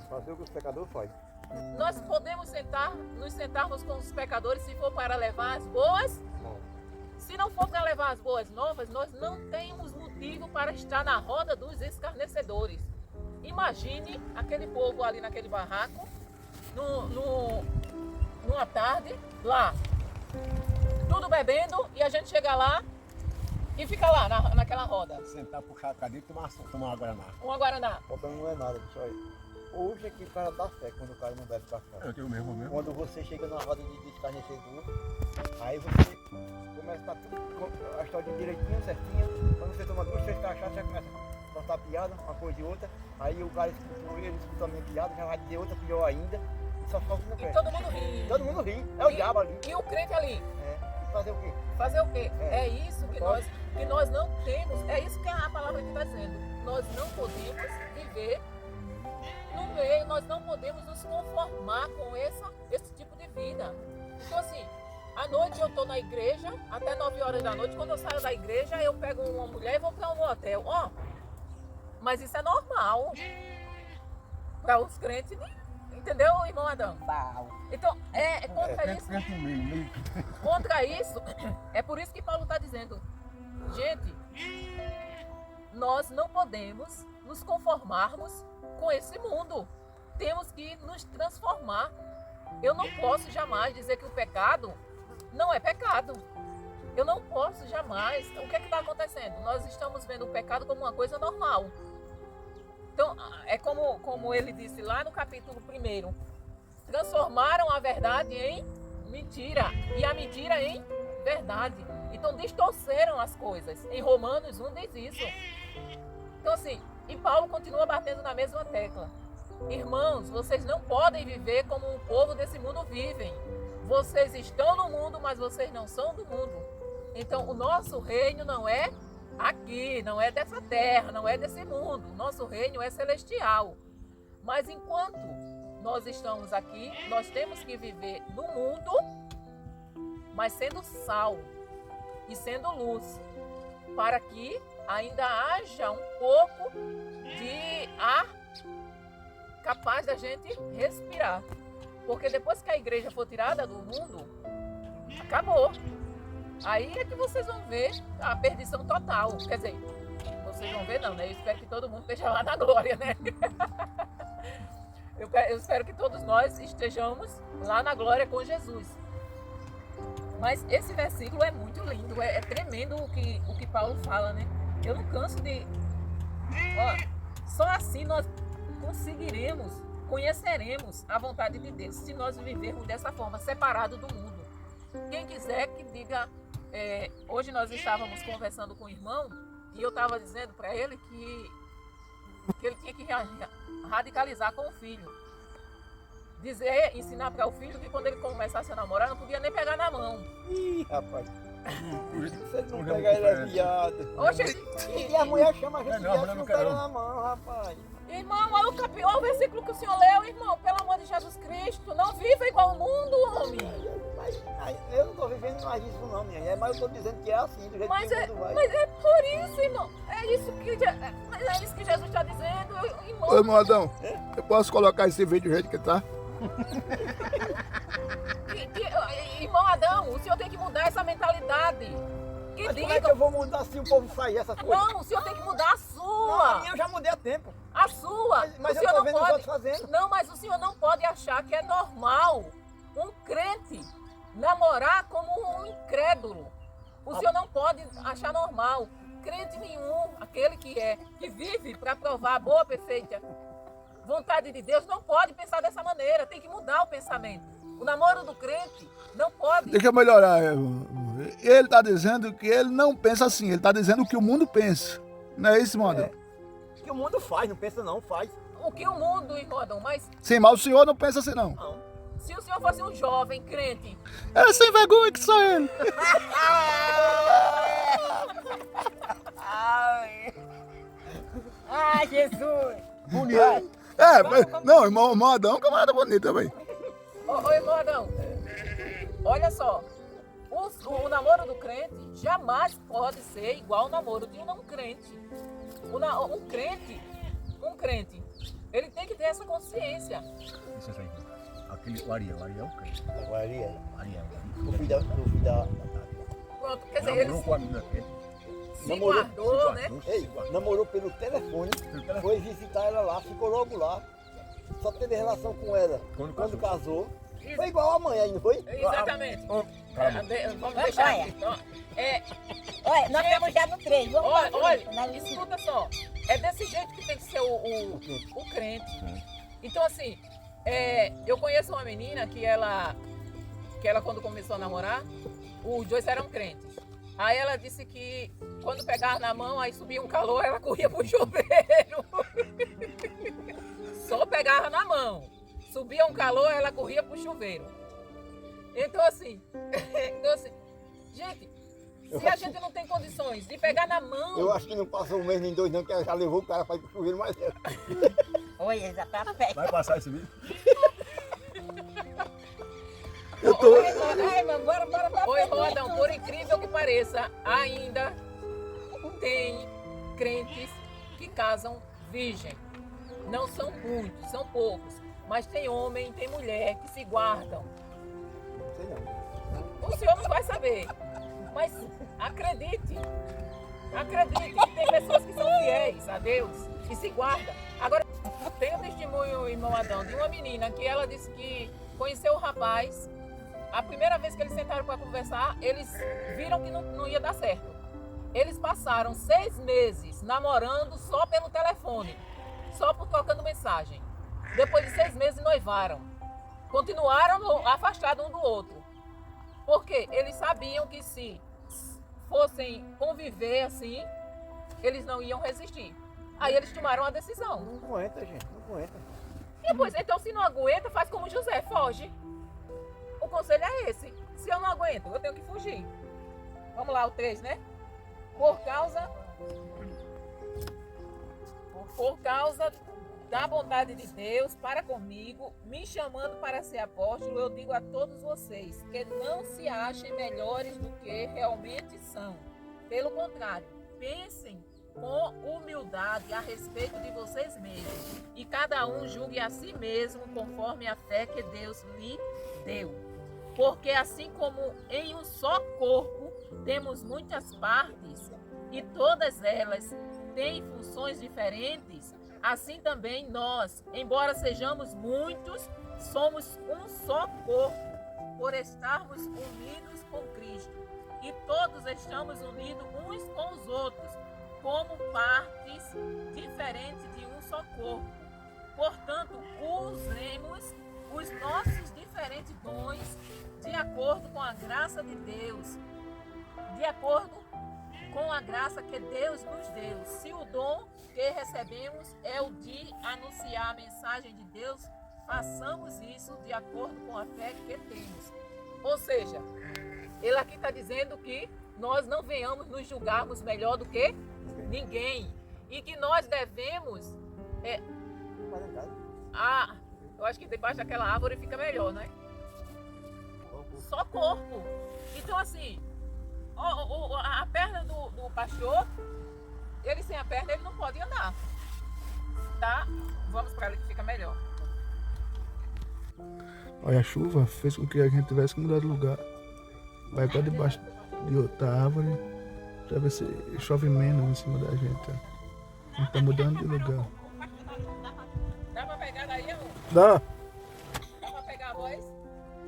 Fazer o que os pecadores fazem. Nós podemos nos sentarmos com os pecadores se for para levar as boas? Não. Se não for para levar as boas novas, nós não temos motivo para estar na roda dos escarnecedores. Imagine aquele povo ali naquele barraco, numa tarde, lá, tudo bebendo, e a gente chega lá e fica lá naquela roda. Sentar, puxar a cadeira e tomar uma guaraná. Uma guaraná. O problema não é nada, bicho, aí. Hoje é que o cara dá fé quando o cara não bebe café. Eu tenho mesmo. Quando você chega numa roda de escarnecedor, aí você começa a estar tudo, a história de direitinho, certinha. Quando você toma 2, 3 cachaças, já começa a contar piada, uma coisa de outra. Aí o cara escuta a minha piada, já vai dizer outra pior ainda. E só falta no pé. E todo mundo ri. Todo mundo ri. É o diabo ali. E o crente ali? É. E fazer o quê? Fazer o quê? É. É isso que nós não temos. É isso que a palavra aqui está dizendo. Nós não podemos viver no meio, nós não podemos nos conformar com esse tipo de vida. Então assim, à noite eu estou na igreja, até 9 horas da noite, quando eu saio da igreja, eu pego uma mulher e vou para um hotel. Ó, mas isso é normal para os crentes, entendeu, irmão Adão? Então, contra isso. Contra isso, é por isso que Paulo está dizendo, gente, nós não podemos nos conformarmos com esse mundo. Temos que nos transformar. Eu não posso jamais dizer que o pecado não é pecado. Eu não posso jamais. O que é que está acontecendo? Nós estamos vendo o pecado como uma coisa normal. Então, é como ele disse lá no capítulo 1. Transformaram a verdade em mentira e a mentira em verdade. Então, distorceram as coisas. Em Romanos 1 diz isso. Então, assim, e Paulo continua batendo na mesma tecla. Irmãos, vocês não podem viver como o povo desse mundo vivem. Vocês estão no mundo, mas vocês não são do mundo. Então, o nosso reino não é aqui, não é dessa terra, não é desse mundo. O nosso reino é celestial. Mas enquanto nós estamos aqui, nós temos que viver no mundo, mas sendo sal e sendo luz, para que ainda haja um pouco de ar capaz da gente respirar. Porque depois que a igreja for tirada do mundo, acabou. Aí é que vocês vão ver a perdição total. Quer dizer, vocês vão ver não, né? Eu espero que todo mundo esteja lá na glória, né? Eu espero que todos nós estejamos lá na glória com Jesus. Mas esse versículo é muito lindo, é tremendo o que Paulo fala, né? Eu não canso de... Ó, só assim nós conheceremos a vontade de Deus, se nós vivermos dessa forma, separado do mundo. Quem quiser que diga... hoje nós estávamos conversando com o irmão e eu estava dizendo para ele que ele tinha que radicalizar com o filho. dizer, ensinar para o filho que quando ele começasse a namorar não podia nem pegar na mão. Ih, rapaz. Se ele não Hoje é pegar, ele é diferente. viado. Oxe, E a mulher chama a gente de Não, viado, não não quero pega não. na mão, rapaz. irmão, olha o versículo que o senhor leu, irmão. Pelo amor de Jesus Cristo, não viva igual o mundo, homem. Mas eu não tô vivendo mais isso não, minha gente. Mas eu tô dizendo que é assim, do jeito Mas que o é, mundo vai. mas é por isso, irmão. É isso que Jesus está dizendo, irmão. Ô, irmão Adão, eu posso colocar esse vídeo do jeito que tá? Irmão Adão, o senhor tem que mudar essa mentalidade. Que Mas como diga. é que eu vou mudar se o povo sair essas coisas? Não, o senhor tem que mudar a Não, a sua. minha eu já mudei há tempo. A sua. Mas O eu senhor tô não vendo os pode. outros fazendo. Não, mas o senhor não pode achar que é normal um crente namorar como um incrédulo. O senhor não pode achar normal. Crente nenhum, aquele que vive para provar a boa, perfeita vontade de Deus, não pode pensar dessa maneira. Tem que mudar o pensamento. O namoro do crente não pode. Deixa eu melhorar. Ele está dizendo que ele não pensa assim, ele está dizendo o que o mundo pensa. Não é isso, irmão Adão? Que o mundo faz, não pensa não, faz. O que o mundo, irmão Adão, mas Sim, mas o senhor não pensa assim, não. Não. se o senhor fosse um jovem crente, É sem vergonha que sou ele. Ai, Jesus! Bonito. É, mas, não, irmão Adão é um camarada bonito também. ô irmão Adão, olha só, o namoro do crente jamais pode ser igual ao namoro de um não crente. Um crente, ele tem que ter essa consciência. Isso aí. Aquele, o Ariel é o quê? Maria, Ariel. o filho da... Pronto, quer dizer, Namorou ele com a menina dele. se namorou, guardou, né? Ei, namorou pelo telefone, foi visitar ela lá, ficou logo lá. Só teve relação com ela Quando casou. Foi igual a mãe aí, não foi? Exatamente. Calma. Vamos deixar Olha. aqui. Então, Olha, nós estamos já no 3. Vamos olha, lá, olha, na lista. escuta só. É desse jeito que tem que ser o crente. Então, assim, eu conheço uma menina que ela quando começou a namorar, os dois eram crentes. Aí ela disse que quando pegava na mão, aí subia um calor, ela corria pro chuveiro. Só pegava na mão. Subia um calor, ela corria pro chuveiro. Então assim, gente, se a gente não tem condições de pegar na mão, Eu acho que não passou um mês nem dois não, que ela já levou o cara para ir pro chuveiro mais cedo. Olha, já tá perto. Vai passar esse vídeo? Ai, mas bora pra oi, frente. Rodão, por incrível que pareça, ainda tem crentes que casam virgem. Não são muitos, são poucos. Mas tem homem, tem mulher que se guardam. Não sei não. O senhor não vai saber. Mas acredite que tem pessoas que são fiéis a Deus e se guardam. Agora, tem um testemunho, irmão Adão, de uma menina que ela disse que conheceu o rapaz. A primeira vez que eles sentaram para conversar, eles viram que não ia dar certo. Eles passaram 6 meses namorando só pelo telefone, só por trocando mensagem. Depois de 6 meses noivaram. Continuaram afastados um do outro. Porque eles sabiam que se fossem conviver assim, eles não iam resistir. Aí eles tomaram a decisão. Não aguenta, gente, não aguenta. E pois, então se não aguenta, faz como José, foge. O conselho é esse. Se eu não aguento, eu tenho que fugir. Vamos lá, o 3, né? Por causa da bondade de Deus para comigo, me chamando para ser apóstolo, eu digo a todos vocês que não se achem melhores do que realmente são. Pelo contrário, pensem com humildade a respeito de vocês mesmos e cada um julgue a si mesmo conforme a fé que Deus lhe deu. Porque assim como em um só corpo temos muitas partes e todas elas têm funções diferentes, assim também nós, embora sejamos muitos, somos um só corpo, por estarmos unidos com Cristo. E todos estamos unidos uns com os outros, como partes diferentes de um só corpo. Portanto, usemos os nossos diferentes dons de acordo com a graça de Deus, de acordo com a graça que Deus nos deu. Se o dom que recebemos é o de anunciar a mensagem de Deus, façamos isso de acordo com a fé que temos. Ou seja, ele aqui está dizendo que nós não venhamos nos julgarmos melhor do que ninguém. E que nós devemos... eu acho que debaixo daquela árvore fica melhor, né? Só corpo. Então assim, a perna do pastor, ele sem a perna ele não pode andar. Tá? Vamos para ali que fica melhor. Olha, a chuva fez com que a gente tivesse que mudar de lugar. Vai agora debaixo de outra árvore pra ver se chove menos em cima da gente. A gente tá mudando de lugar. Dá pra pegar daí, amor? Dá, Dá pra pegar a voz?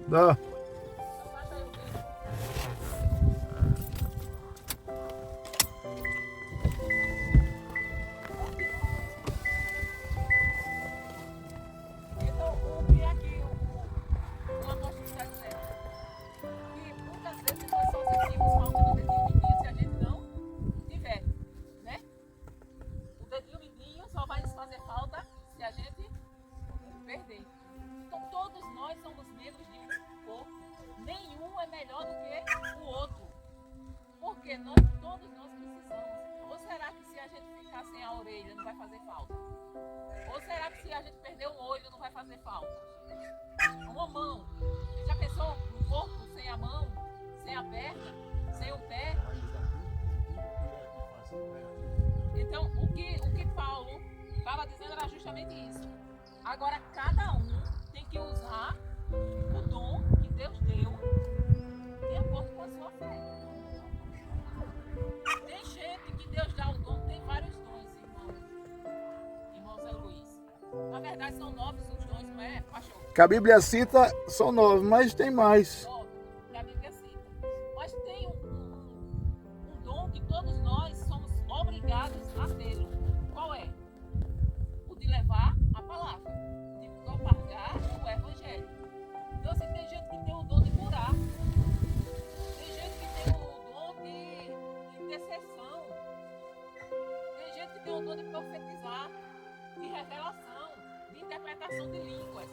dá. Então baixa aí o vídeo. Então, o que aqui o apóstolo está dizendo? Que muitas vezes nós só sentimos falta do dedinho mindinho se a gente não tiver, né? O dedinho mindinho só vai nos fazer falta se a gente perder. Então, todos nós somos membros de um corpo. Nenhum é melhor do que o outro. Porque todos nós precisamos. Ou será que se a gente ficar sem a orelha não vai fazer falta? Ou será que se a gente perder um olho não vai fazer falta? Uma mão. Já pensou um corpo sem a mão, sem a perna, sem o pé? Então, o que Paulo estava dizendo era justamente isso. Agora, cada um tem que usar o dom que Deus deu de acordo com a sua fé. Tem gente que Deus dá o dom, tem vários dons, irmão Zé Luiz. Na verdade, são 9 os dons, não é, pastor? Que a Bíblia cita são 9, mas tem mais. 9, que a Bíblia cita. Mas tem um dom que todos nós somos obrigados a tê-lo. Qual é? O de levar a palavra, de propagar o evangelho. Então, assim, tem gente que tem o dom de curar. Tem gente que tem o dom de intercessão. Tem gente que tem o dom de profetizar, de revelação, de interpretação de línguas.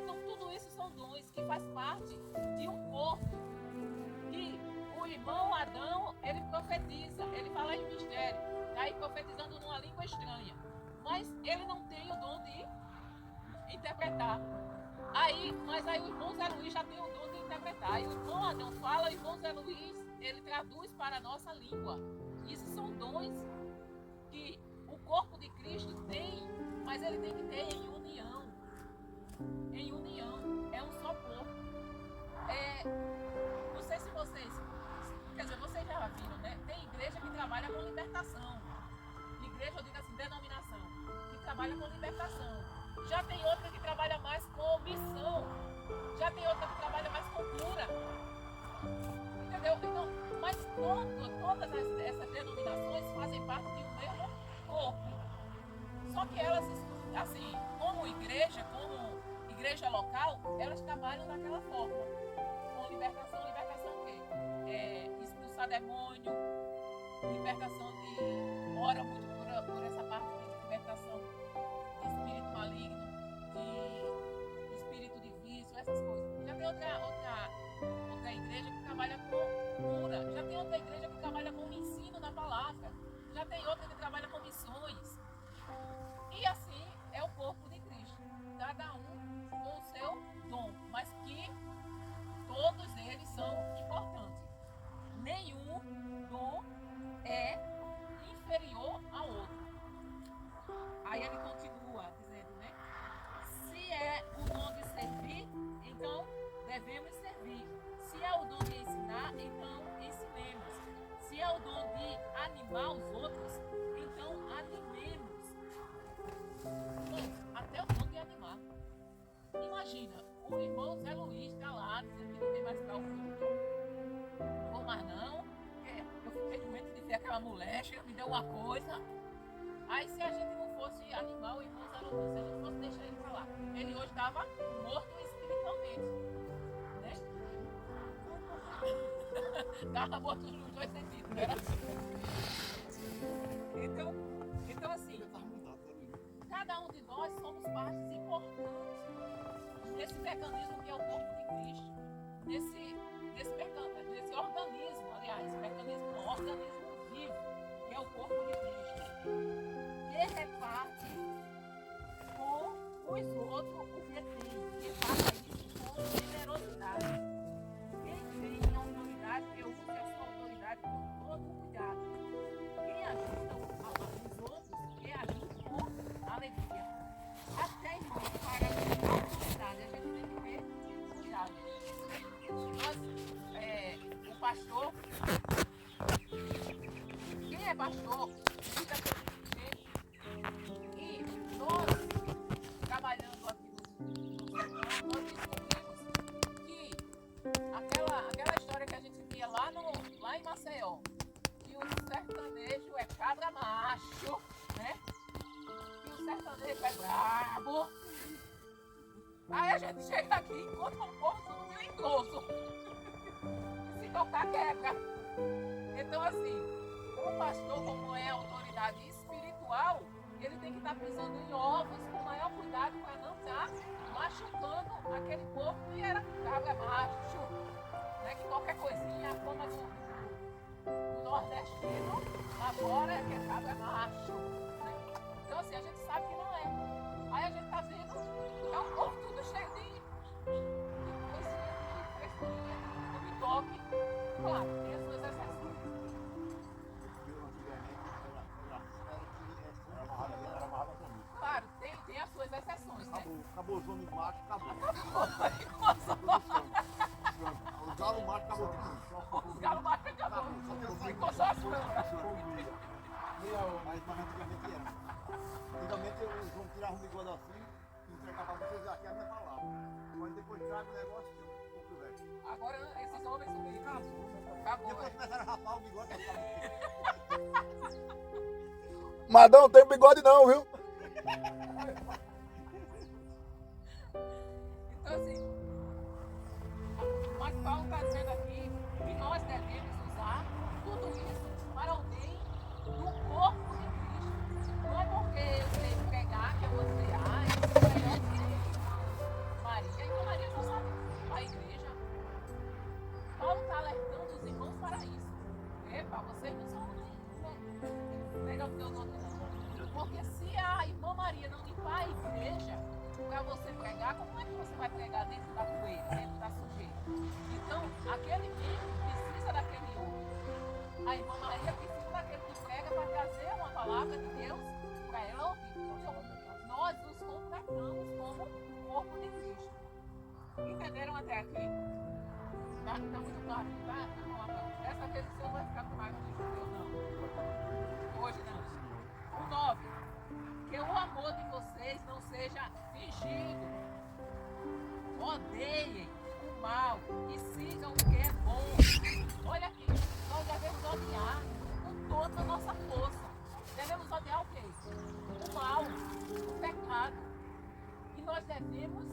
Então, tudo isso são dons que faz parte de um corpo. Que o irmão Adão, ele profetiza, ele fala em mistério, está aí profetizando numa língua estranha. Mas ele não tem o dom de interpretar. Mas aí o irmão Zé Luiz já tem o dom de interpretar. Aí o irmão Adão fala, o irmão Zé Luiz, ele traduz para a nossa língua. Isso são dons que o corpo de Cristo tem, mas ele tem que ter em união. Em união. É um só corpo. Não sei se vocês... Quer dizer, vocês já viram, né? Tem igreja que trabalha com libertação. Igreja, eu digo assim, denominação, que trabalha com libertação. Já tem outra que trabalha mais com missão. Já tem outra que trabalha mais com cura. Entendeu? Então, mas todas essas denominações fazem parte de um mesmo corpo. Só que elas, assim, como igreja local, elas trabalham daquela forma. Com libertação o quê? Expulsar demônio, libertação de... Ora muito por essa parte de libertação de espírito maligno, de espírito de vício, essas coisas. Já tem outra igreja que trabalha com cura. Já tem outra igreja que trabalha com o ensino da palavra. Já tem outra que trabalha com missões. E assim é o corpo de Cristo. Cada um com o seu dom, mas que todos eles são importantes. Nenhum dom é inferior ao outro. Aí ele continua dizendo, né? Se é o dom de servir, então devemos servir. Se é o dom de ensinar, então ensinemos. Se é o dom de animar os outros, então animemos. Bom, até o dom de animar. Imagina, o irmão Zé Luiz está lá, dizendo que não tem mais para o culto. Não vou mais não, porque eu fiquei doente de ver aquela moléstia, me deu uma coisa. Aí se a gente não fosse animar o irmão Zé Luiz, se a gente fosse deixar ele falar, ele hoje estava morto espiritualmente. Né? Estava morto nos dois sentidos, né? Então assim, cada um de nós somos partes importantes mecanismo que é o corpo de Cristo, nesse organismo, aliás, mecanismo não, organismo vivo, que é o corpo de Cristo, que reparte com os outros o que tem, que faz isso com generosidade. Quem tem autoridade, que use a sua autoridade com todo cuidado. Quem ajuda os outros, quem ajuda com alegria. Até irmão, para a autoridade, a gente tem que ter cuidado. O pastor, quem é pastor, fica com e nós, trabalhando aqui no sertão, nós descobrimos que aquela história que a gente via lá em Maceió, que o sertanejo é cabra macho, né? Que o sertanejo é brabo. Aí a gente chega aqui e encontra um povo tudo meio engrosso. Se tocar, quebra. Então, assim, o pastor, como é autoridade espiritual, ele tem que estar pisando em ovos com o maior cuidado para não estar machucando aquele povo que era cabra macho. Né? Que qualquer coisinha, a fama do nordestino, lá fora é que é cabra macho. Né? Então, assim, a gente sabe que não é. Aí a gente está vendo, é um povo tudo cheio de coisinha, de frescurinha, de toque. Claro, tem as suas exceções. Claro, tem as suas exceções, né? Acabou o zona de macho, acabou. Acabou. O galo macho acabou tudo. Os galos matam acabou. Ficou só as flores. Mas antigamente era. Antigamente eles vão tirar um bigode assim e entregar pra vocês aqui a minha palavra. Mas depois traga o negócio e outro velho. Agora esses homens sumiram. Acabou. Depois começaram a rapar o bigode. Madão, não tem bigode não, viu? Então, assim, mas Paulo está dizendo aqui que nós devemos usar tudo isso para o bem do corpo de Cristo. Não é porque eu sei pregar que eu vou dizer, isso é melhor que Maria. Então Maria já sabe a igreja. Paulo está alertando os irmãos para isso. Epa, vocês não são melhor que os outros não. Porque se a irmã Maria não limpar a igreja para você pregar, como é que você vai pregar dentro da poeira, dentro da sujeira? Então, aquele membro precisa daquele outro. A irmã Maria precisa daquele que prega para trazer uma palavra de Deus para ela ouvir. Então, nós nos completamos como corpo de Cristo. Entenderam até aqui? Tá muito claro, tá? Dessa vez o senhor vai ficar com raiva do judeu, não. Hoje não. O 9. Que o amor de vocês não seja fingido. Odeiem o mal e sigam o que é bom. Olha aqui, nós devemos odiar com toda a nossa força. Devemos odiar o quê? O mal, o pecado. E nós devemos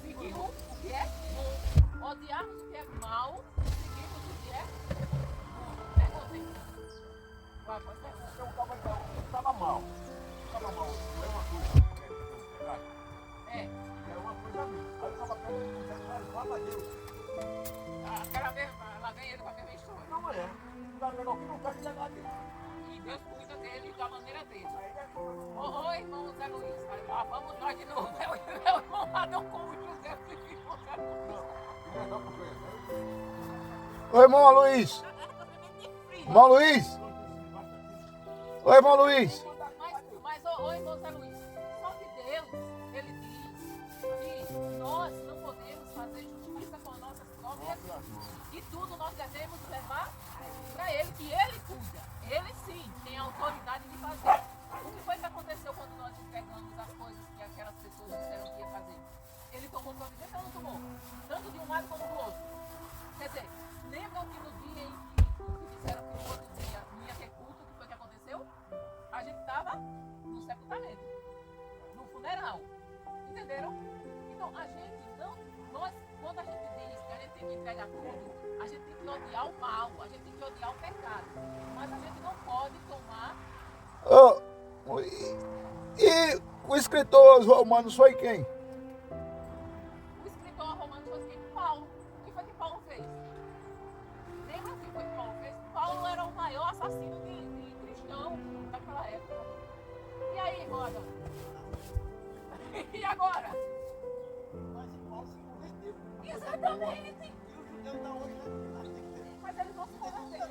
seguir o que é bom. Odiarmos o que é mal, seguirmos o que é bom. Perguntem. Vai, pode perguntar. Estava mal. Estava mal. Não é uma coisa. É uma coisa ruim. Aí estava perto, fala a Deus. Aquela vez, lá vem ele com a mesma história. Não é. Está legal que não quer que legal dele. E Deus cuida dele da maneira dele. Ô, irmão Zé Luiz, lá vamos nós de novo. Meu irmão lá não come José Luiz. Ô, irmão Luiz. Irmão Luiz. Ô, irmão Luiz. Mas ô, irmão Zé Luiz, só que Deus, ele diz que nós não podemos fazer justiça com as nossas próprias mãos. E tudo nós devemos levar para ele, que ele cuida. Ele sim tem a autoridade de fazer. O que foi que aconteceu quando nós entregamos as coisas que aquelas pessoas disseram que ia fazer? Ele tomou providência ou não tomou? Tanto de um lado como do outro. Quer dizer, lembram que no dia em que disseram que o outro dia não ia ter culto, o que foi que aconteceu? A gente estava no sepultamento, no funeral. Entenderam? Então a gente não, quando a gente diz que a gente tem que entregar tudo, a gente tem que odiar o mal, a gente tem que odiar o pecado. Mas a gente não pode tomar E o escritor aos Romanos foi quem? O escritor romano foi assim, Paulo. O que foi que Paulo fez? Lembra o que foi que Paulo fez? Paulo era o maior assassino de cristão daquela época. E aí, irmão Adão? E agora? Exatamente. Mas eles vão se converter.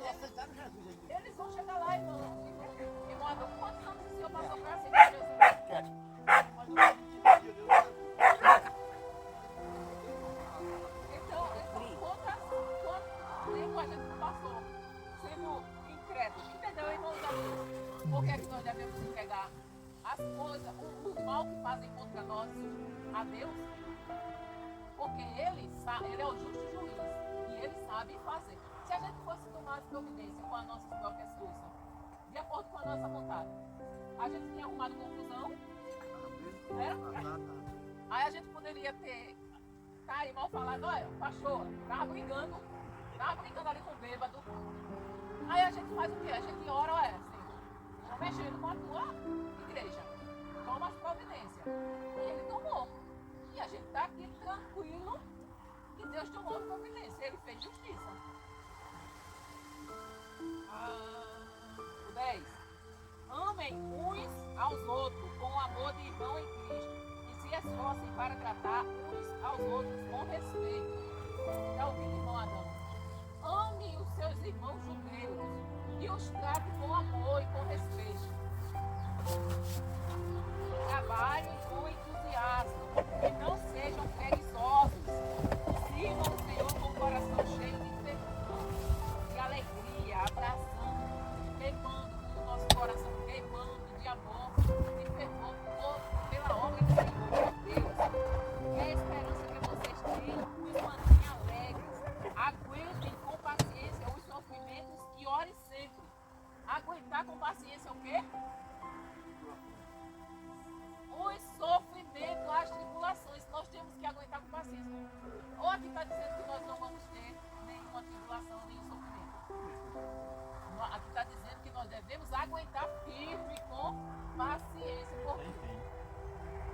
Eles vão chegar lá, irmão. Irmão Adão, quantos anos o senhor passou para aceitar Jesus? Então, quanto tempo a gente passou sendo incrédulo? Entendeu, irmão Davi? Por que é que nós devemos entregar as coisas, o mal que fazem contra nós a Deus? Porque ele é o justo juiz e ele sabe fazer. Se a gente fosse tomar providência com as nossas próprias forças, de acordo com a nossa vontade, a gente tinha arrumado confusão, né? Aí a gente poderia ter aí mal falado, olha, pastor, tava brigando ali com o bêbado. Aí a gente faz o quê? A gente ora, olha, assim, estou mexendo com a tua igreja, toma as providências. E ele tomou. E a gente está aqui tranquilo que Deus tomou providência, ele fez justiça. O 10. Amem uns aos outros com o amor de irmão em Cristo e se esforcem para tratar uns aos outros com respeito. É o que, irmão Adão? Ame os seus irmãos judeus e os trate com amor e com respeito. Trabalhem com entusiasmo e não sejam preguiçosos. Sirvam o Senhor com o coração cheio de fervor, de alegria, abraçando, queimando o nosso coração, queimando de amor, de fervor pela obra do Senhor Deus. E a esperança que vocês têm os mantém alegres. Aguentem com paciência os sofrimentos e orem sempre. Aguentar com paciência o quê? Os sofrimentos, as tribulações, nós temos que aguentar com paciência. Ou aqui está dizendo que nós não vamos ter nenhuma tribulação, nenhum sofrimento. Aqui está dizendo que nós devemos aguentar firme com paciência. Por quê?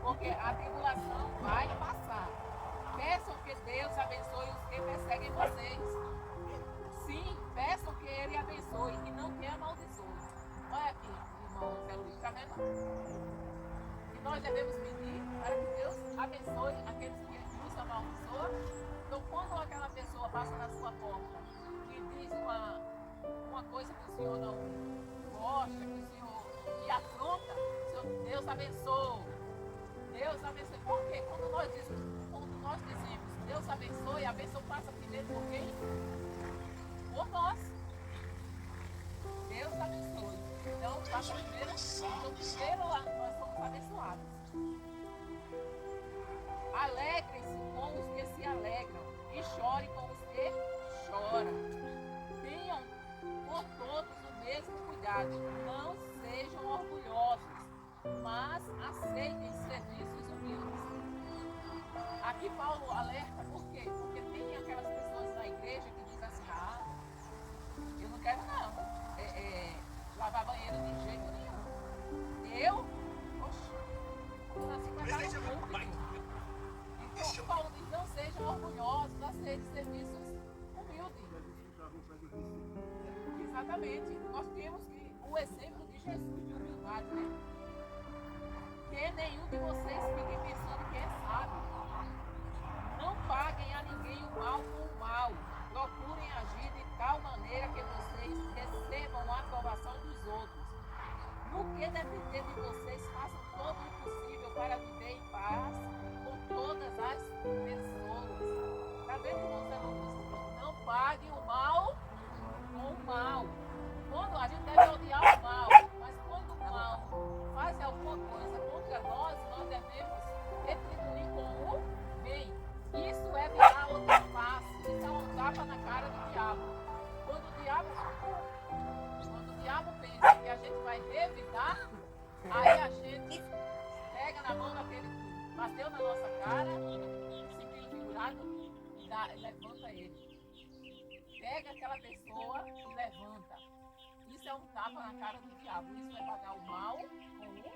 Porque a tribulação vai passar. Peçam que Deus abençoe os que perseguem vocês. Sim, peçam que Ele abençoe e não que amaldiçoe. Olha aqui, irmão Zé Luiz, está vendo? Nós devemos pedir para que Deus abençoe aqueles que nos amaldiçoam. Então, quando aquela pessoa passa na sua porta e diz uma coisa que o Senhor não gosta, que o Senhor lhe afronta, Deus abençoe. Deus abençoe. Por quê? Quando nós dizemos Deus abençoe, a bênção passa primeiro por quem? Por nós. Deus abençoe. Então, passa primeiro lá, nós somos abençoados. Alegrem-se com os que se alegram e chorem com os que choram. Tenham por todos o mesmo cuidado. Não sejam orgulhosos, mas aceitem serviços humildes. Aqui Paulo alerta, por quê? Porque tem aquelas pessoas na igreja que dizem assim, eu não quero não. Lavar banheiro de jeito nenhum. Eu nasci para dar um público. Então Paulo diz, não sejam orgulhosos, aceitem serviços humildes. Exatamente. Nós temos o exemplo de Jesus de humildade, né? Que nenhum de vocês fique pensando que é sábio. Não paguem a ninguém o mal com o mal. Procurem agir de tal maneira que vocês recebam a aprovação dos outros. No que depender de vocês, façam todo o possível para viver em paz com todas as pessoas. Está vendo, irmãos alunos? Não pague o mal com o mal. Quando a gente deve odiar o mal, mas quando o mal faz alguma coisa contra nós, nós devemos retribuir com o bem. Isso é virar outra face. Isso é um tapa na cara do diabo. Quando o diabo pensa que a gente vai revidar, aí a gente pega na mão daquele que bateu na nossa cara, sentindo figurado, e levanta ele. Pega aquela pessoa e levanta. Isso é um tapa na cara do diabo. Isso é pagar o mal com o bem.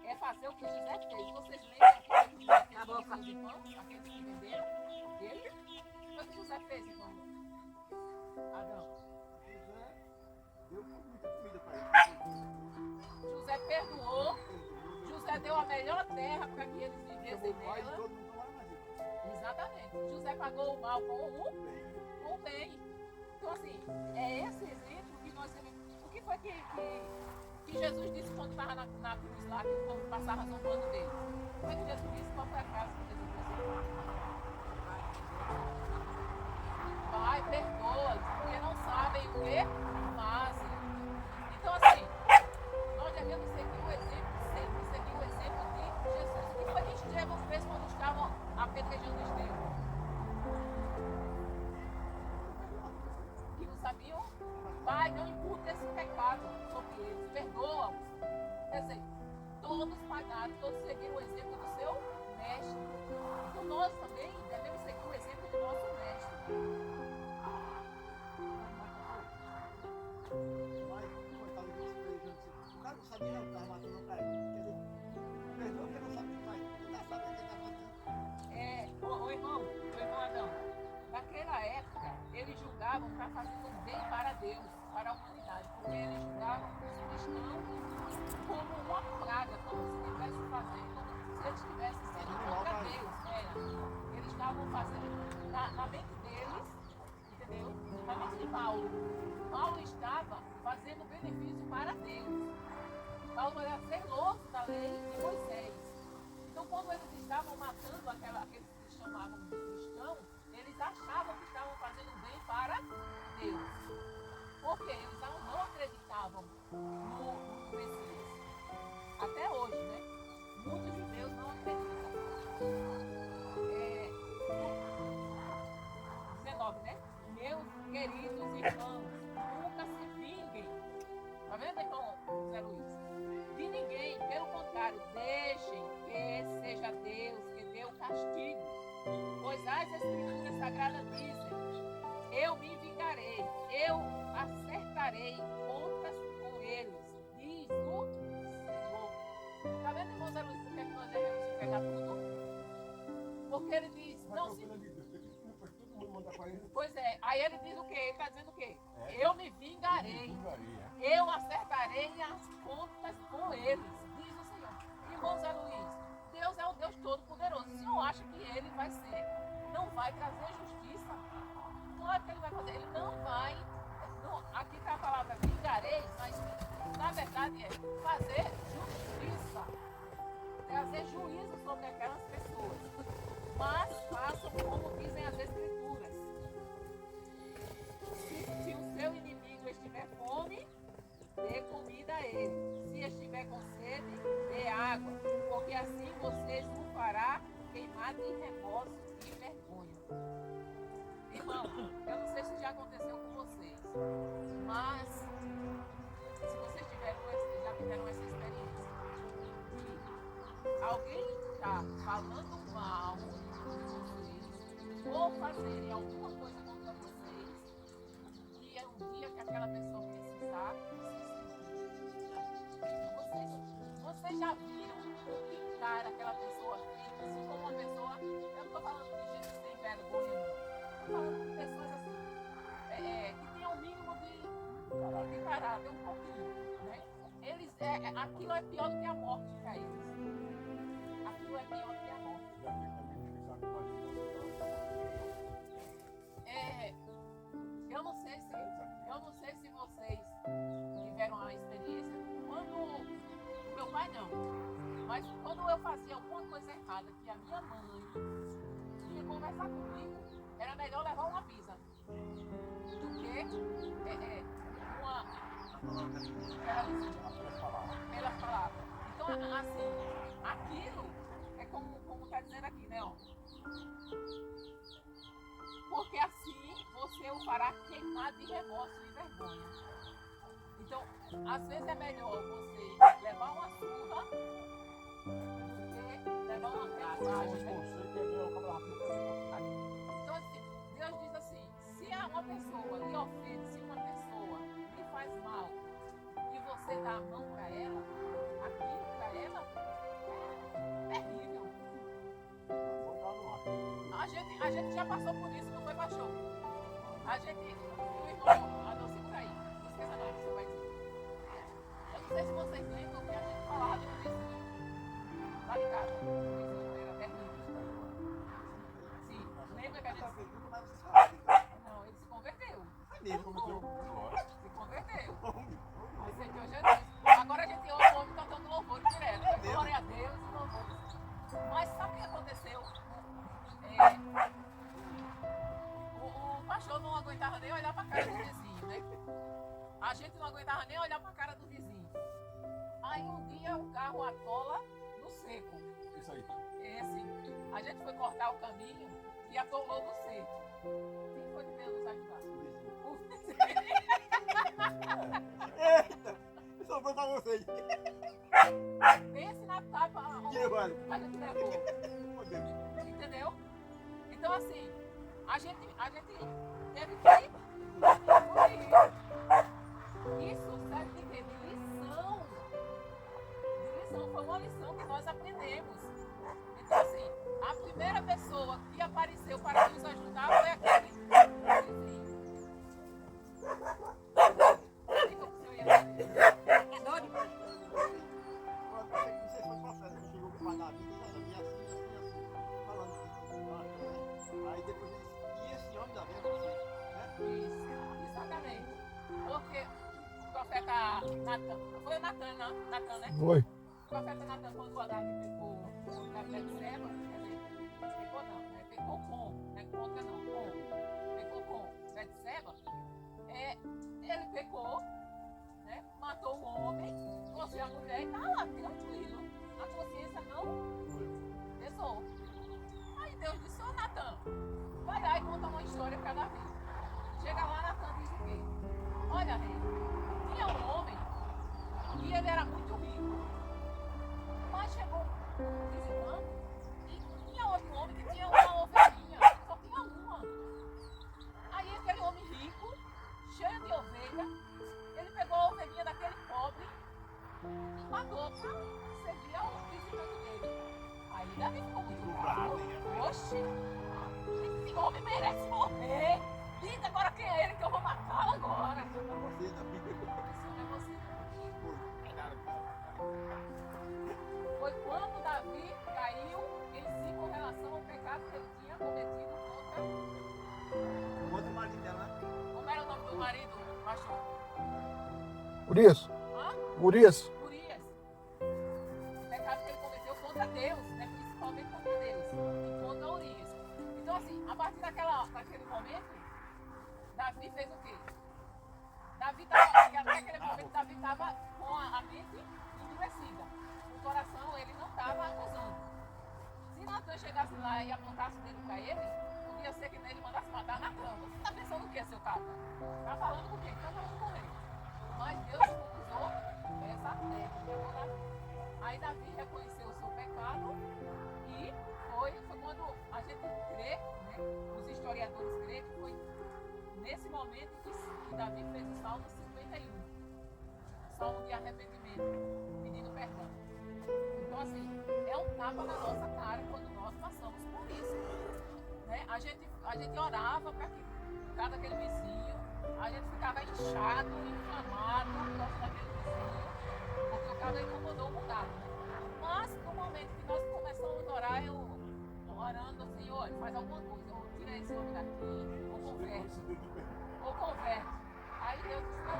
é fazer o que José fez. Vocês lembram que José fez com seus irmãos, aqueles que venderam ele? O que José fez, irmão? Adão. Deu muita comida para ele. José perdoou. José deu a melhor terra para que eles vivessem Chamou o pai e nela. todo mundo tomava mais. Exatamente. José pagou o mal com o bem. Então, assim, é esse exemplo que nós temos. O que foi que Jesus disse quando estava na cruz lá, que o povo passava zombando dele? O que foi que Jesus disse? Qual foi a frase que Jesus disse? Pai, perdoa-lhes, porque não sabem o que fazem. Então, assim, nós devemos seguir o exemplo, sempre seguir o exemplo de Jesus. O que foi que Estevão fez quando estavam apedrejando Estevão? Que não sabiam? Pai, não imputa esse pecado sobre eles, perdoa-os. Quer dizer, todos pagaram, todos seguiram o exemplo do seu mestre. Então nós também devemos seguir o exemplo do nosso mestre. O cara não sabia não que estava matando o cara. Quer dizer, perdoa porque não sabe o que faz. Não sabe o que está matando. O irmão Adão, naquela época, eles julgavam para fazer o bem para Deus, para a humanidade, porque eles julgavam os cristãos como uma praga, como se estivesse fazendo, se eles estivessem sendo contra Deus. Eles estavam fazendo, na mente deles, entendeu? Na mente de Paulo estava fazendo benefício para Deus. Paulo era zeloso da lei de Moisés. Então, quando eles estavam matando aqueles que chamavam de cristãos, eles achavam que estavam fazendo bem para Deus. Porque eles não acreditavam no Messias. Até hoje, né? Muitos judeus não acreditam. 19, né? Meus queridos irmãos, nunca se vinguem. Tá vendo, irmão Zé Luiz? De ninguém, pelo contrário, deixem que seja Deus que dê o castigo. Pois as Escrituras Sagradas dizem: eu me vingarei, eu acertarei contas com eles, diz o Senhor. Tá vendo, irmão Zé Luiz, por que nós devemos se pegar tudo? Porque ele diz: não se. Pois é, aí ele diz o quê? Ele está dizendo o quê? Eu me vingarei, eu acertarei as contas com eles, diz o Senhor. Irmão Zé Luiz, Deus é o Deus Todo-Poderoso. O Senhor acha que ele vai ser, não vai trazer justiça? Não é que ele vai fazer, ele não vai. Não, aqui está a palavra vingarei, mas na verdade é fazer justiça, trazer juízo sobre aquelas pessoas. Mas façam como dizem as Escrituras. Se o seu inimigo estiver fome, dê comida a ele. Se estiver com sede, dê água, porque assim vocês não fará queimar de remorso e vergonha. Irmão, eu não sei se já aconteceu com vocês, mas se vocês já tiveram essa experiência, alguém está falando mal de vocês ou fazerem alguma coisa contra vocês, e é um dia que aquela pessoa precisar vocês já viram o que cara aquela pessoa fica, assim como uma pessoa, eu não estou falando de gente sem vergonha, não. Estou falando de pessoas assim, que tenham um mínimo de caráter, um pouquinho, né? Aquilo é pior do que a morte para eles. Aquilo é pior do que a morte. Eu não sei se vocês tiveram uma experiência quando o meu pai não, mas quando eu fazia alguma coisa errada que a minha mãe ia conversar comigo, era melhor levar uma pizza do que elas falavam. Então, assim, aquilo é como está dizendo aqui, né? Ó. Porque assim você o fará queimar de remorso e vergonha. Então, às vezes é melhor você levar uma surra do que levar uma mensagem. Então, assim, Deus diz assim, se uma pessoa lhe ofende, se uma pessoa lhe faz mal e você dá a mão para ela, aquilo para ela a gente já passou por isso, não foi, pastor? A gente, o irmão, não segura aí, não esqueça não, você vai dizer. Eu não sei se vocês lembram que a gente falava do vizinho, lá de casa, o vizinho era terrível. Sim, lembra que a gente... Não, ele se converteu. Se converteu. Aceitou Jesus. Agora a gente ouve o homem cantando louvor direto. Glória a Deus e louvor. Mas sabe o que aconteceu? O pastor não aguentava nem olhar para a cara do vizinho, né? A gente não aguentava nem olhar para a cara do vizinho. Aí um dia o carro atola no seco. Isso aí. Esse. A gente foi cortar o caminho e atolou no seco. Quem foi que veio nos ajudar? O vizinho. Eita! Sobrou pra vocês. Esse na tapa Que vale? a gente levou. Entendeu? Então assim, a gente teve que isso serve de quê? De lição. De lição, foi uma lição que nós aprendemos. Então assim, a primeira pessoa que apareceu para nos ajudar foi aquele vizinho. O que eu ia dizer? É doido? Não sei se foi o processo que chegou com o Davi, e assim, falando. Aí depois e esse homem da vida, né? Isso, exatamente. Porque o profeta Natan, foi o Natan, né? Foi. O profeta Natan, quando o Haddad pecou na Betseba, quer dizer, pecou não, né? Pecou com, não é contra não, com. Pecou com Betseba, ele pecou, né? Matou o homem, trouxe a mulher e tá lá, tranquilo. A consciência não pesou. Aí Deus disse, ô Natan, vai lá e conta uma história para Davi. Chega lá, Natan diz o quê? Olha, rei, tinha um homem e ele era muito rico. Mas chegou um visitante e tinha outro homem que tinha uma ovelhinha, só tinha uma. Aí aquele homem rico, cheio de ovelha, ele pegou a ovelhinha daquele pobre e matou para servir ao visitante dele. Aí Davi ficou muito bravo. Oxe, esse homem merece morrer. Diga agora quem é ele que eu vou matá-lo agora. Esse homem é você. Foi quando Davi caiu em si com relação ao pecado que ele tinha cometido contra... Outro marido dela, né? Como era o nome do marido, pastor? Urias. Hã? Urias. Urias. O pecado que ele cometeu contra Deus, né? Principalmente contra Deus e contra Urias. Então assim, a partir daquele momento, Davi fez o quê? Até aquele momento Davi estava com a mente endurecida. O coração ele não estava acusando. Se Natan chegasse lá e apontasse o dedo para ele, podia ser que ele mandasse matar Natan. Você está pensando o que, seu cara? Está falando com quem? Está falando com ele. Mas Deus usou essa técnica com Davi. Aí Davi reconheceu o seu pecado e foi quando a gente crê, né, os historiadores crê que foi nesse momento que Davi fez o Salmo 51, Salmo de arrependimento, pedindo perdão. Então assim, é um tapa na nossa cara quando nós passamos por isso. Né? A gente orava para que cada aquele vizinho, a gente ficava inchado, inflamado por causa daquele vizinho, porque o cara incomodou o mudado. Mas no momento que nós começamos a orar, eu orando assim, olha, faz alguma coisa, ou tira esse homem daqui, ou converte. Ou converte. Aí Deus disse, não,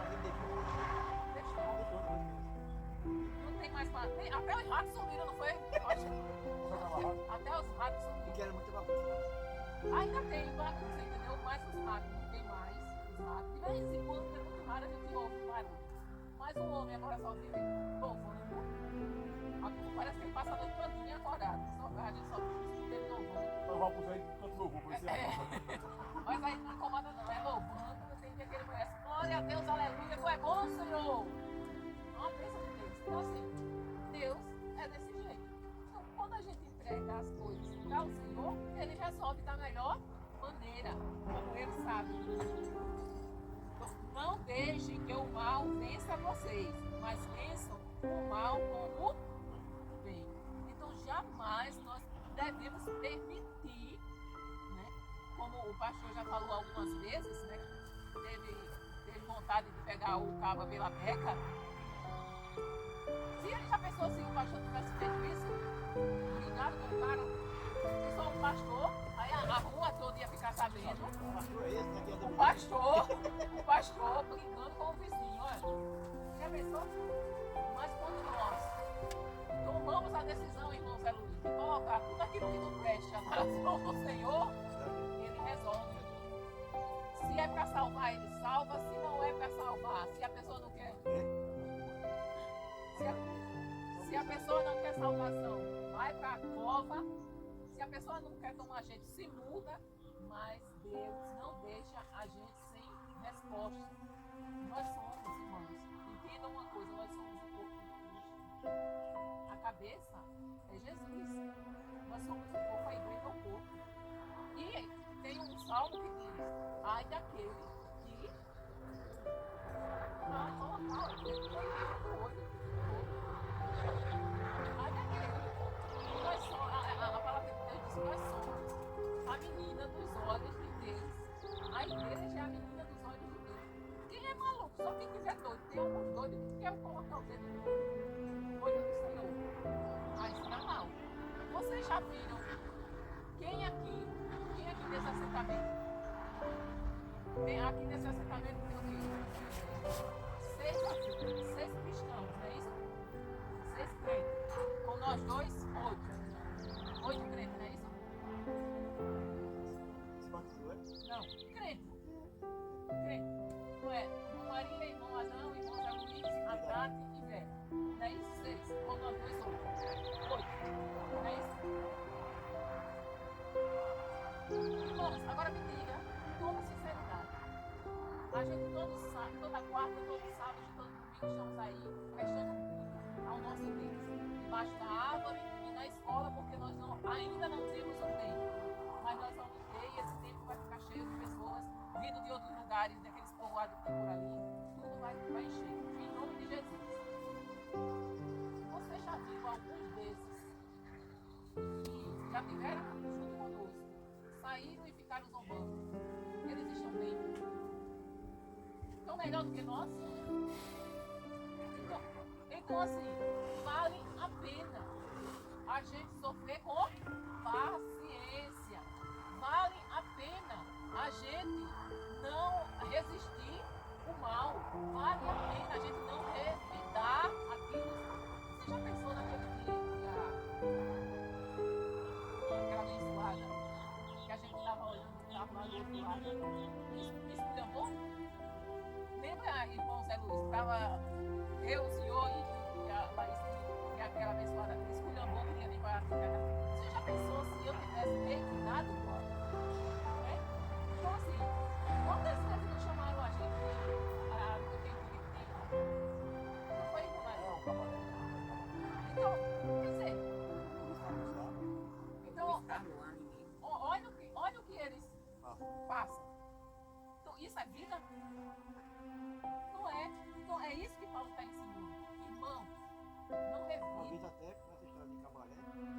eu deixou. Não tem mais para. Até os ratos sumiram, não foi? Até os ratos sumiram. Porque era muito bagunça. Ainda tem bagunça, entendeu? Mas os ratos não tem mais. Os ratos. De vez em quando é muito raro a gente ouve barulho. Mas o homem agora só vive louvando. Parece que ele passa a noite todinha acordado. A gente só escuta ele louvando. Então vamos para aí, tanto louvor, por isso Mas aí não incomoda não, é louvando, tem dia que ele conhece. Glória a Deus, aleluia, tu é bom, Senhor. Uma bênção de Deus. Então assim, Deus é desse jeito. Então quando a gente entrega as coisas para o Senhor, Ele resolve da melhor maneira, como Ele sabe. Então, não deixem que o mal vença vocês, mas vençam o mal com o bem. Então jamais nós devemos ter pastor já falou algumas vezes, né? Teve vontade de pegar o cabo pela beca. Se ele já pensou se o pastor tivesse feito isso, brigado com o cara, se só um pastor, aí a rua toda ia ficar sabendo. O pastor brigando com o vizinho, olha. Já pensou? Mas quando nós tomamos a decisão, irmão Zé Luiz, de colocar tudo aquilo que não presta nas mãos do Senhor, ele resolve. Se é para salvar, ele salva. Se não é para salvar, se a pessoa não quer. Se a pessoa não quer salvação, vai para a cova. Se a pessoa não quer tomar jeito, se muda. Mas Deus não deixa a gente sem resposta. Nós somos, irmãos, entendam uma coisa, nós somos o corpo de Cristo. A cabeça é Jesus. Nós somos o corpo, a igreja é o corpo. E tem um salmo que diz, ai daquele que vai colocar o olho. Ai daquele. Nós somos, a palavra de Deus diz que nós somos a menina dos olhos de Deus. A igreja é a menina dos olhos de Deus. Quem é maluco? Só quem quiser doido. Tem alguns doidos que querem colocar o dedo no olho do Senhor. Mas está mal. Vocês já viram quem aqui nesse assentamento? Aqui nesse assentamento tem o quê? 6 cristãos, não é isso? 6 crentes. Com nós dois, 8. 8 crentes, não é isso? Não, crente. Não é? Irmão Maria, irmão Adão, irmão Zé Luiz, a Tati e Vera. Não é isso? 6. Com nós dois, 8. 8. Não é isso? Irmãos, agora me diga, com sinceridade. A gente toda quarta, todo sábado, todo domingo estamos aí prestando culto ao nosso Deus. Debaixo da árvore e na escola, porque nós ainda não temos um tempo. Mas nós vamos ter e esse tempo vai ficar cheio de pessoas vindo de outros lugares, daqueles povoados que tem por ali. Tudo vai encher. Em nome de Jesus. Você já viu alguns desses que já tiveram junto conosco, saíram e ficaram zombando? Eles estão bem? Estão melhor do que nós? Então assim, vale a pena a gente sofrer com paciência. Vale a pena a gente não resistir o mal. Vale a pena a gente não revidar aquilo. Você já pensou naquele dia aquela abençoada que a gente estava olhando, estava lá do outro lado? Me esculhambou? Lembra, irmão Zé Luiz? Estava eu, o senhor e a Laís, que é aquela abençoada que esculhambou, queria vir para a terra. Você já pensou se eu tivesse revidado o mal? Então assim, quantas vezes não chamaram a gente do que não foi isso, né? Então, quer dizer, então, olha o que eles passam. Então, isso é vida? Não é. Então, é isso que Paulo está ensinando. Irmãos, não revide. Talvez até com essa história de cabaré, não sei se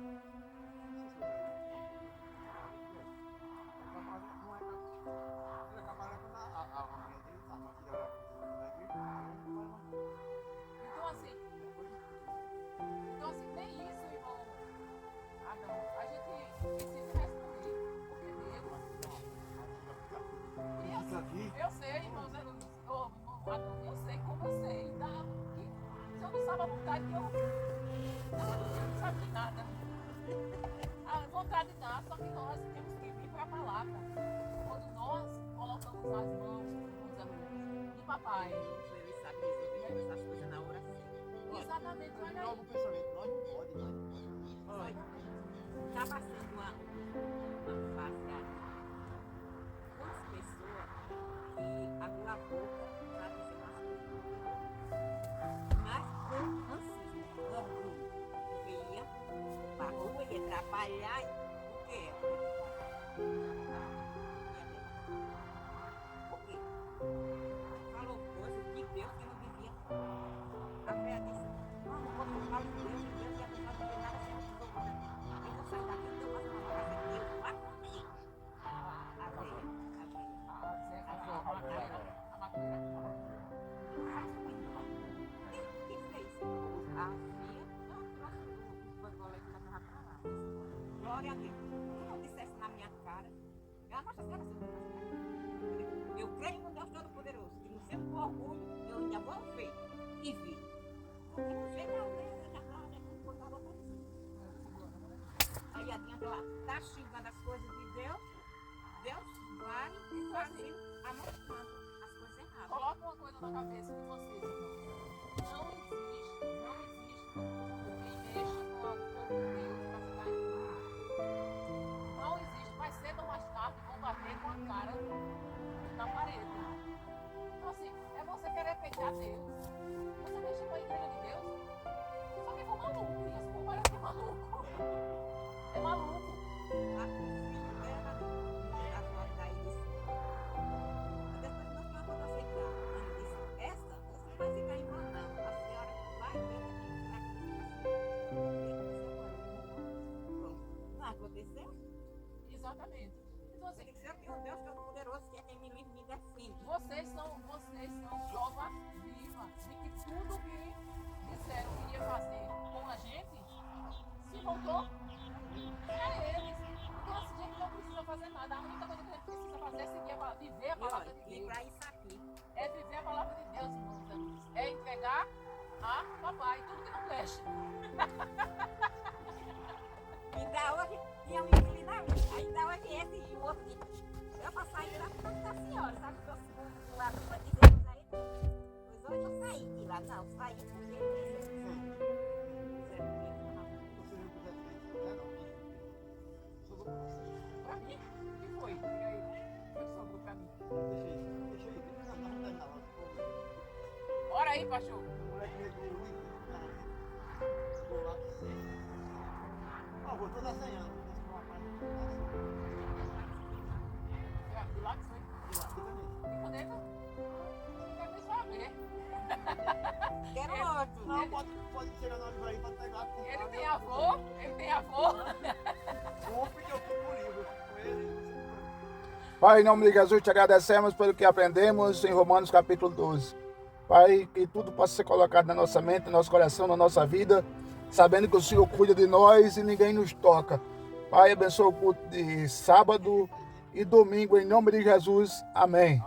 cabaré não é cabaré quando a mulher dele está na filha Então assim, nem isso, irmão Adão. A gente precisa responder, porque Deus. Eu sei, irmão Zé Luiz. Irmão Adão, eu sei como eu sei. Se eu não sabe a vontade que eu não sabe de nada. A vontade dá, só que nós temos que vir para a palavra. Quando nós colocamos as mãos, irmão Zé Luiz, de papai. Ele sabe resolver essas coisas na hora certa. Exatamente, olha aí. novo pensamento, nós não podemos, Olha, está passando uma fase aí. Quantas pessoas que abriu a boca para dizer umas coisas. Mas com racismo, orgulho, veia para a rua e atrapalhar o que é. Por quê? Falou coisas de Deus que não devia falar. A fé disse, não posso falar de Deus e a pessoa não tem nada sem resolver. Eu vou sair daqui, eu vou fazer uma casa de Deus, vá comigo. A fé. glória a Deus. Tu não dissesse na minha cara. Já mostra as caras. Eu creio no Deus Todo-Poderoso. E no seu orgulho, eu ainda vou ver e ver. Porque não sei não, né? Eu já estava botava pra cima. Aí adianta lá, tá xingando as coisas de Deus. Deus vai fazer, amostrando as coisas erradas. Coloca uma coisa na cabeça de vocês, irmãos. Não existe quem mexa com o povo de Deus para ficar em paz. Não existe. Mais cedo ou mais tarde vão bater com a cara na parede. Então assim, é você querer pegar Deus. Você mexe com a igreja de Deus. Só que for maluco, e esse povo parece que é maluco. É maluco. A filho dela, a glória daí disse. Depois nós vamos aceitar. Ele disse, essa vai ficar enrolando. A senhora vai ver pronto. Não aconteceu? Exatamente. Então assim, Tem que ser que o Deus Todo-Poderoso, que é quem me livre, me defende. vocês são prova viva de que tudo que disseram que ia fazer com a gente se voltou para eles. Então assim, a gente não precisa fazer nada. A única coisa que a gente precisa fazer é seguir viver a palavra de E Deus. para isso aqui, É viver a palavra de Deus, irmãos. É entregar a papai tudo que não presta. ainda hoje tinha um inquilino ali. Ainda hoje esse e o outro. Eu vou sair lá para da senhora, sabe? Que eu o lado foi dizer para ele. Pois hoje eu saí de lá. Não, saí porque Pra mim? O que foi? Diga aí. Foi que sobrou pra mim. Bora aí, cachorro. De lá que foi. E caneta? Não quero nem saber. quero outro. Não, pode chegar na hora aí para pegar. Ele tem avô. Compre que eu fico por livro. Com ele. Pai, em nome de Jesus, te agradecemos pelo que aprendemos em Romanos capítulo 12. Pai, que tudo possa ser colocado na nossa mente, no nosso coração, na nossa vida, sabendo que o Senhor cuida de nós e ninguém nos toca. Pai, abençoa o culto de sábado e domingo, em nome de Jesus. Amém.